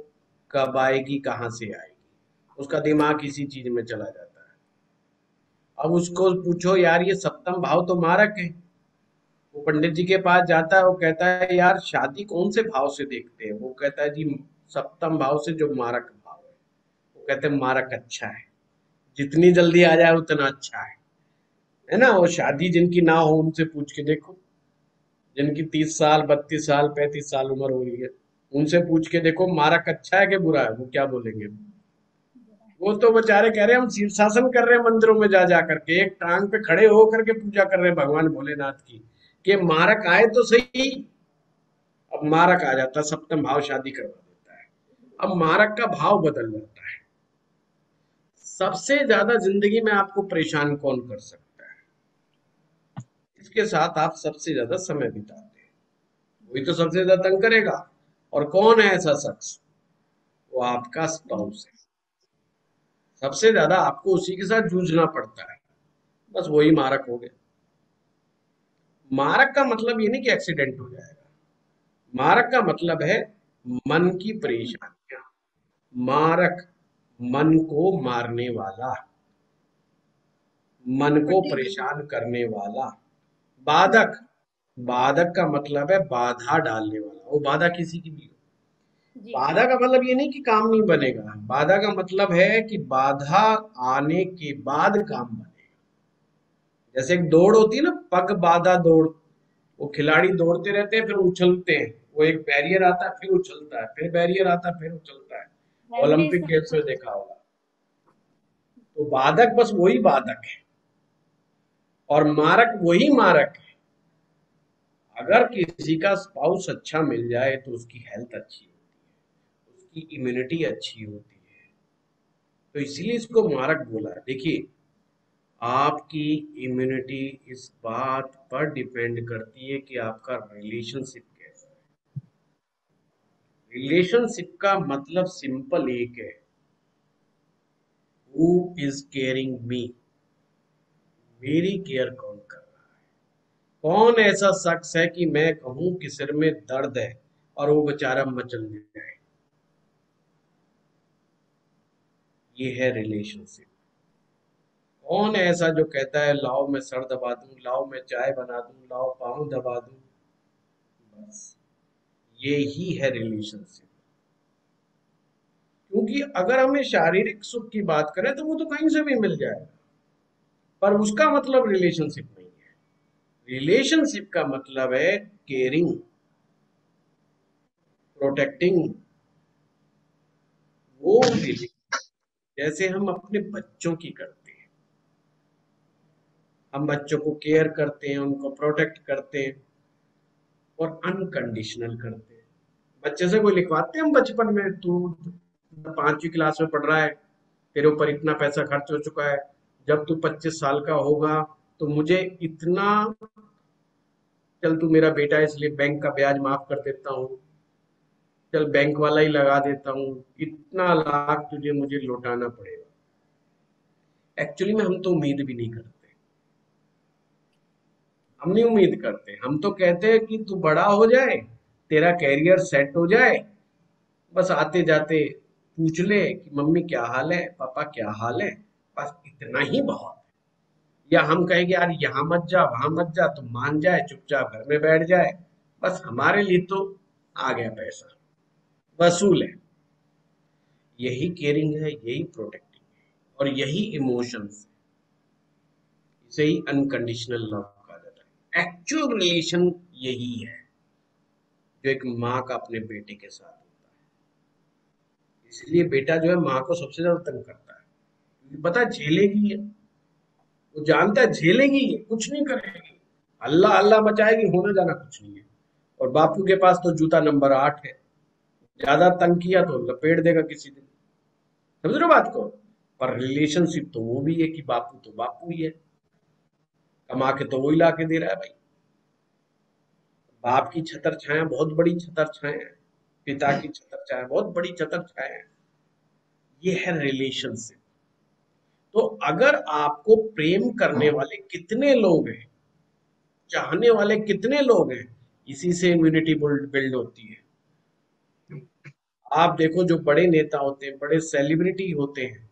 कब आएगी, कहाँ से आएगी, उसका दिमाग इसी चीज में चला जाता है। अब उसको पूछो यार ये सप्तम भाव तो मारक है, वो पंडित जी के पास जाता है, वो कहता है यार शादी कौन से भाव से देखते हैं, वो कहता है जी सप्तम भाव से जो मारक भाव है। वो कहते हैं मारक अच्छा है, जितनी जल्दी आ जाए उतना अच्छा है ना। वो शादी जिनकी ना हो उनसे पूछ के देखो, जिनकी 30 साल 32 साल 35 साल उम्र हो रही है, उनसे पूछ के देखो मारक अच्छा है कि बुरा है, वो क्या बोलेंगे? वो तो बेचारे कह रहे हैं हम शीर्षासन कर रहे हैं मंदिरों में जा करके, एक टांग पे खड़े हो करके पूजा कर रहे हैं भगवान भोलेनाथ की कि मारक आए तो सही। अब मारक आ जाता, सप्तम भाव शादी करवा देता है, अब मारक का भाव बदल जाता है। सबसे ज्यादा जिंदगी में आपको परेशान कौन कर सकता है, इसके साथ आप सबसे ज्यादा समय बिताते हैं, वही तो सबसे ज्यादा तंग करेगा। और कौन है ऐसा शख्स? वो आपका स्पाउस है। सबसे ज्यादा आपको उसी के साथ जूझना पड़ता है, बस वही मारक हो गया। मारक का मतलब ये नहीं कि एक्सीडेंट हो जाएगा, मारक का मतलब है मन की परेशानियां। मारक मन को मारने वाला, मन को परेशान करने वाला। बाधक, बाधक का मतलब है बाधा डालने वाला, वो बाधा किसी की भी हो। जी बाधा का मतलब ये नहीं कि काम नहीं बनेगा, बाधा का मतलब है कि बाधा आने के बाद काम बनेगा। जैसे एक दौड़ होती है ना, पग बाधा दौड़, वो खिलाड़ी दौड़ते रहते हैं फिर उछलते हैं, वो एक बैरियर आता है फिर उछलता है, फिर बैरियर आता है फिर उछलता है। हेल्दी ओलंपिक गेम्स में देखा होगा। तो बाधक बस वही बाधक है, और मारक वही मारक है। अगर किसी का स्पाउस अच्छा मिल जाए तो उसकी हेल्थ अच्छी होती है, उसकी इम्यूनिटी अच्छी होती है, तो इसीलिए इसको मारक बोला है। देखिए, आपकी इम्यूनिटी इस बात पर डिपेंड करती है कि आपका रिलेशनशिप कैसा है। रिलेशनशिप का मतलब सिंपल एक है, हु इज केयरिंग मी, मेरी केयर कौन कर रहा है। कौन ऐसा शख्स है कि मैं कहूं कि सिर में दर्द है और वो बेचारा मचल जाए। ये है रिलेशनशिप। कौन है ऐसा जो कहता है लाओ मैं सर दबा दूं, लाओ मैं चाय बना दूं, लाओ पाँव दबा दूं। बस ये ही है रिलेशनशिप। क्योंकि अगर हमें शारीरिक सुख की बात करें तो वो तो कहीं से भी मिल जाएगा, पर उसका मतलब रिलेशनशिप नहीं है। रिलेशनशिप का मतलब है केयरिंग, प्रोटेक्टिंग। वो फीलिंग जैसे हम अपने बच्चों की करते हैं, हम बच्चों को केयर करते हैं, उनको प्रोटेक्ट करते हैं और अनकंडीशनल करते हैं। बच्चे से कोई लिखवाते हैं हम बचपन में, तू 5वीं क्लास में पढ़ रहा है, तेरे ऊपर इतना पैसा खर्च हो चुका है, जब तू 25 साल का होगा तो मुझे इतना, चल तू मेरा बेटा है इसलिए बैंक का ब्याज माफ कर देता हूँ, चल बैंक वाला ही लगा देता हूँ, इतना लाख तुझे मुझे लौटाना पड़ेगा। एक्चुअली में हम तो उम्मीद भी नहीं करते, हम नहीं उम्मीद करते। हम तो कहते हैं कि तू बड़ा हो जाए, तेरा कैरियर सेट हो जाए, बस आते जाते पूछ ले कि मम्मी क्या हाल है, पापा क्या हाल है, बस इतना ही बहुत है। या हम कहेंगे यार यहाँ मत जा वहां मत जा, तो मान जाए चुपचाप घर में बैठ जाए, बस हमारे लिए तो आ गया पैसा, वसूल है। यही केयरिंग है, यही प्रोटेक्टिंग है, और यही इमोशंस है। इसे ही अनकंडीशनल लव कहा जाता है। एक्चुअल रिलेशन यही है जो एक माँ का अपने बेटे के साथ होता है। इसलिए बेटा जो है माँ को सबसे ज्यादा तंग करता है, क्योंकि पता है झेलेगी है, वो जानता है झेलेगी ये, कुछ नहीं करेगी, अल्लाह अल्लाह बचाएगी, होना जाना कुछ नहीं है। और बापू के पास तो जूता नंबर 8 है, ज्यादा तंग किया तो लपेट देगा किसी दिन। समझ रहे हो बात को? पर रिलेशनशिप तो वो भी है कि बापू तो बापू ही है, कमा के तो वही ला के दे रहा है भाई। बाप की छतर छाया बहुत बड़ी छतर छाया है, पिता की छतर छाया बहुत बड़ी छतर छाया है। ये है रिलेशनशिप। तो अगर आपको प्रेम करने वाले कितने लोग हैं, चाहने वाले कितने लोग हैं, इसी से इम्यूनिटी बिल्ड होती है। आप देखो जो बड़े नेता होते हैं, बड़े सेलिब्रिटी होते हैं,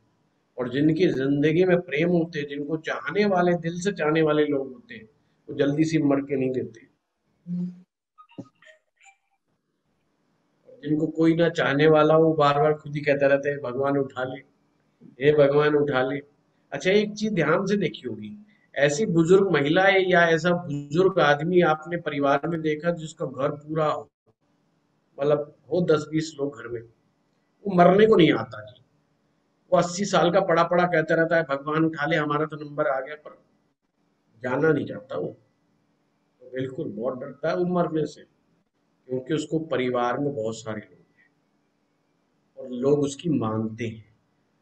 और जिनकी जिंदगी में प्रेम होते हैं, जिनको चाहने वाले, दिल से चाहने वाले लोग होते हैं, वो जल्दी से मर के नहीं देते। जिनको कोई ना चाहने वाला, वो बार बार खुद ही कहते रहते हैं भगवान उठा ले, हे भगवान उठा ले। अच्छा, एक चीज ध्यान से देखी होगी, ऐसी बुजुर्ग महिलाएं या ऐसा बुजुर्ग आदमी आपने परिवार में देखा जिसका घर पूरा हो, मतलब हो 10-20 लोग घर में, वो मरने को नहीं आता जी। वो 80 साल का पड़ा पड़ा कहता रहता है भगवान उठा ले, हमारा तो नंबर आ गया, पर जाना नहीं चाहता वो। तो बिल्कुल बहुत डरता है वो मरने से, क्योंकि उसको परिवार में बहुत सारे लोग हैं और लोग उसकी मानते हैं।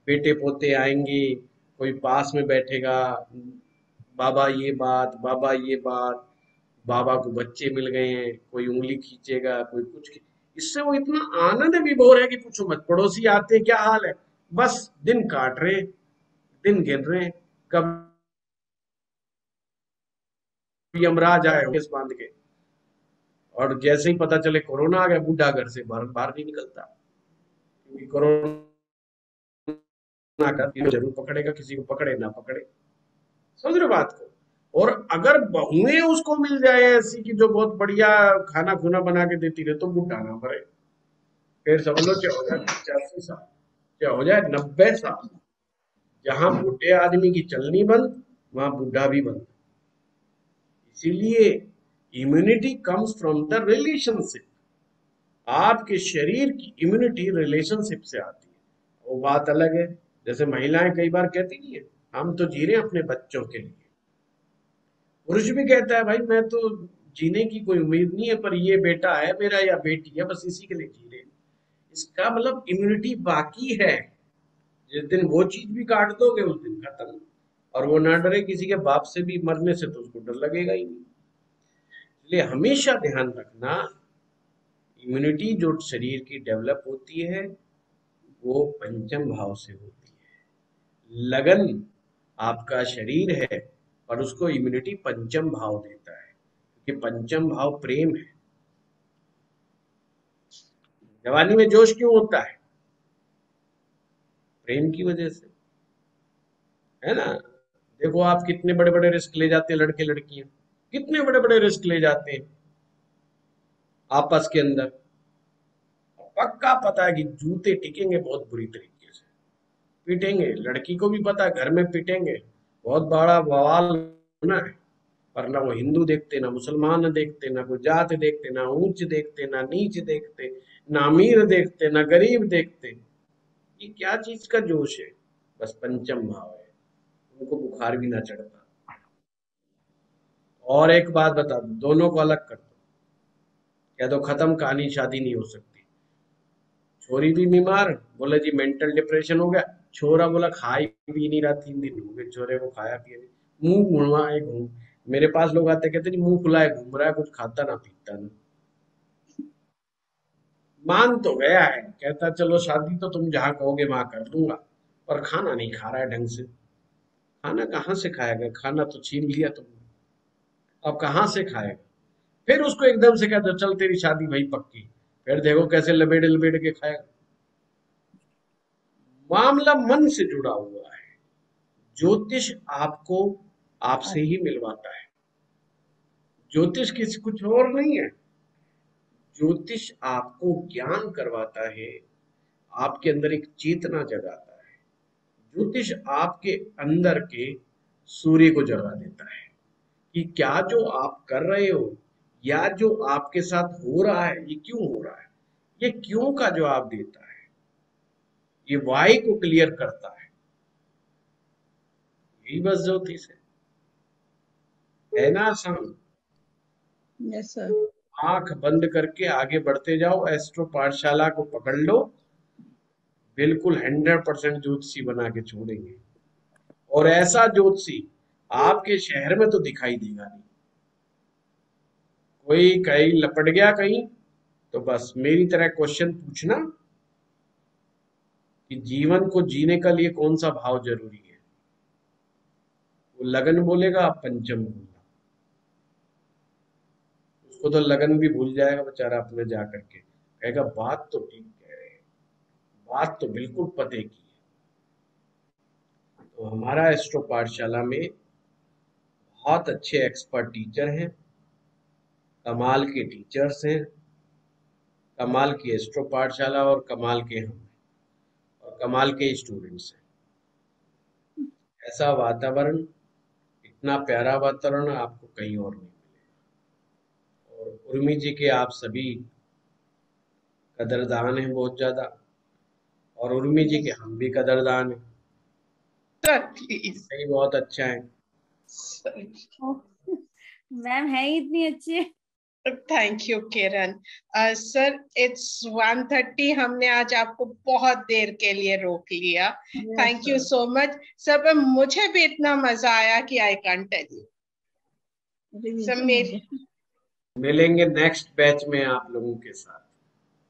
बेटे पोते आएंगे, कोई पास में बैठेगा, बाबा ये बात, बाबा ये बात, बाबा को बच्चे मिल गए हैं, कोई उंगली खींचेगा, कोई इससे वो इतना आनंद विभोर है कि पूछो मत। पड़ोसी आते हैं, क्या हाल है, बस दिन काट रहे, दिन गिन रहे, कब यमराज आए केस बांध के। और जैसे ही पता चले कोरोना आ गया, बूढ़ा घर से बाहर नहीं निकलता, क्योंकि कोरोना का जरूर पकड़ेगा, किसी को पकड़े ना पकड़े। समझ रहे बात को। और अगर बहुएं उसको मिल जाए ऐसी कि जो बहुत बढ़िया खाना खुना बना के देती रहे, तो बूढ़ा ना मरे। फिर समझ लो क्या हो जाए 85 साल, क्या हो जाए 90 साल। जहां बूढ़े आदमी की चलनी बंद, वहां बूढ़ा भी बंद। इसीलिए immunity comes from the relationship. आपके शरीर की इम्यूनिटी रिलेशनशिप से आती है। वो बात अलग है, जैसे महिलाएं कई बार कहती नहीं है, हम तो जी रहे हैं अपने बच्चों के लिए। पुरुष भी कहता है, भाई मैं तो जीने की कोई उम्मीद नहीं है, पर ये बेटा है मेरा या बेटी है, बस इसी के लिए जी रहे हैं। इसका मतलब इम्यूनिटी बाकी है। जिस दिन वो चीज भी काट दोगे, उस दिन खत्म। और वो ना डरे किसी के बाप से भी मरने से, तो उसको डर लगेगा ही नहीं। इसलिए हमेशा ध्यान रखना, इम्यूनिटी जो शरीर की डेवलप होती है वो पंचम भाव से होती है। लगन आपका शरीर है, और उसको इम्यूनिटी पंचम भाव देता है, क्योंकि पंचम भाव प्रेम है। जवानी में जोश क्यों होता है? प्रेम की वजह से, है ना। देखो आप कितने बड़े बड़े रिस्क ले जाते हैं, लड़के लड़कियां कितने बड़े बड़े रिस्क ले जाते हैं आपस के अंदर। पक्का पता है कि जूते टिकेंगे बहुत बुरी तरीके से, पीटेंगे। लड़की को भी पता है घर में पीटेंगे, बहुत बड़ा बवाल होना है। पर ना वो हिंदू देखते, ना मुसलमान देखते, ना कोई जात देखते, ना ऊंच देखते, ना नीच देखते, ना अमीर देखते, ना गरीब देखते। ये क्या चीज का जोश है? बस पंचम भाव है, उनको बुखार भी ना चढ़ता। और एक बात बता दो, दोनों को अलग कर दो, कह दो खत्म कहानी, शादी नहीं हो सकती। छोरी भी बीमार, बोला जी मेंटल डिप्रेशन हो गया। छोरा बोला खा ही पी नहीं रहा, 3 दिन हो गए छोरे को खाया पिया नहीं, मुंह घुमाए घूम। मेरे पास लोग आते कहते नहीं, मुंह खुलाए घूम रहा है, कुछ खाता ना पीता ना। मान तो गया है, कहता चलो शादी तो तुम जहां कहोगे वहां कर दूंगा, पर खाना नहीं खा रहा है ढंग से। खाना कहाँ से खाएगा? खाना तो छीन लिया तुमने, अब कहाँ से खाएगा? फिर उसको एकदम से कह दो चल तेरी शादी भाई पक्की, फिर देखो कैसे लपेट लपेट के खाएगा। मामला मन से जुड़ा हुआ है। ज्योतिष आपको आपसे ही मिलवाता है। ज्योतिष किसी कुछ और नहीं है। ज्योतिष आपको ज्ञान करवाता है, आपके अंदर एक चेतना जगाता है। ज्योतिष आपके अंदर के सूर्य को जगा देता है कि क्या जो आप कर रहे हो या जो आपके साथ हो रहा है, ये क्यों हो रहा है। ये क्यों का जवाब देता है, ये वाई को क्लियर करता है। यही बस ज्योतिष है ना आसान। Yes sir. आंख बंद करके आगे बढ़ते जाओ, एस्ट्रो पाठशाला को पकड़ लो, बिल्कुल 100% ज्योतिषी बना के छोड़ेंगे। और ऐसा ज्योतिषी आपके शहर में तो दिखाई देगा नहीं। कोई कहीं लपट गया कहीं, तो बस मेरी तरह क्वेश्चन पूछना कि जीवन को जीने के लिए कौन सा भाव जरूरी है। वो लगन बोलेगा, आप पंचम बोलना। उसको तो लगन भी भूल जाएगा बेचारा, अपने जा करके कहेगा बात तो ठीक कह रहे हैं, बात तो बिल्कुल पते की है। तो हमारा एस्ट्रो पाठशाला में बहुत अच्छे एक्सपर्ट टीचर हैं, कमाल के टीचर्स हैं, कमाल की एस्ट्रो पाठशाला, और कमाल के हम, और कमाल के स्टूडेंट्स हैं। ऐसा वातावरण, इतना प्यारा वातावरण आपको कहीं और नहीं मिलेगा। और उर्मी जी के आप सभी कदरदान हैं बहुत ज्यादा, और उर्मी जी के हम भी कदरदान हैं। Sir please. सही, बहुत अच्छा है। मैम है ही इतनी अच्छी है। Thank you Kiran. Sir it's 1:30, हमने आज आपको बहुत देर के लिए रोक लिया। Thank you so much sir. मुझे भी इतना मजा आया कि I can't tell you. Sir मेरी मिलेंगे नेक्स्ट बैच में आप लोगों के साथ।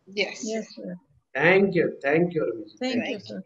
Yes yes sir, thank you Urmi ji. Thank you sir.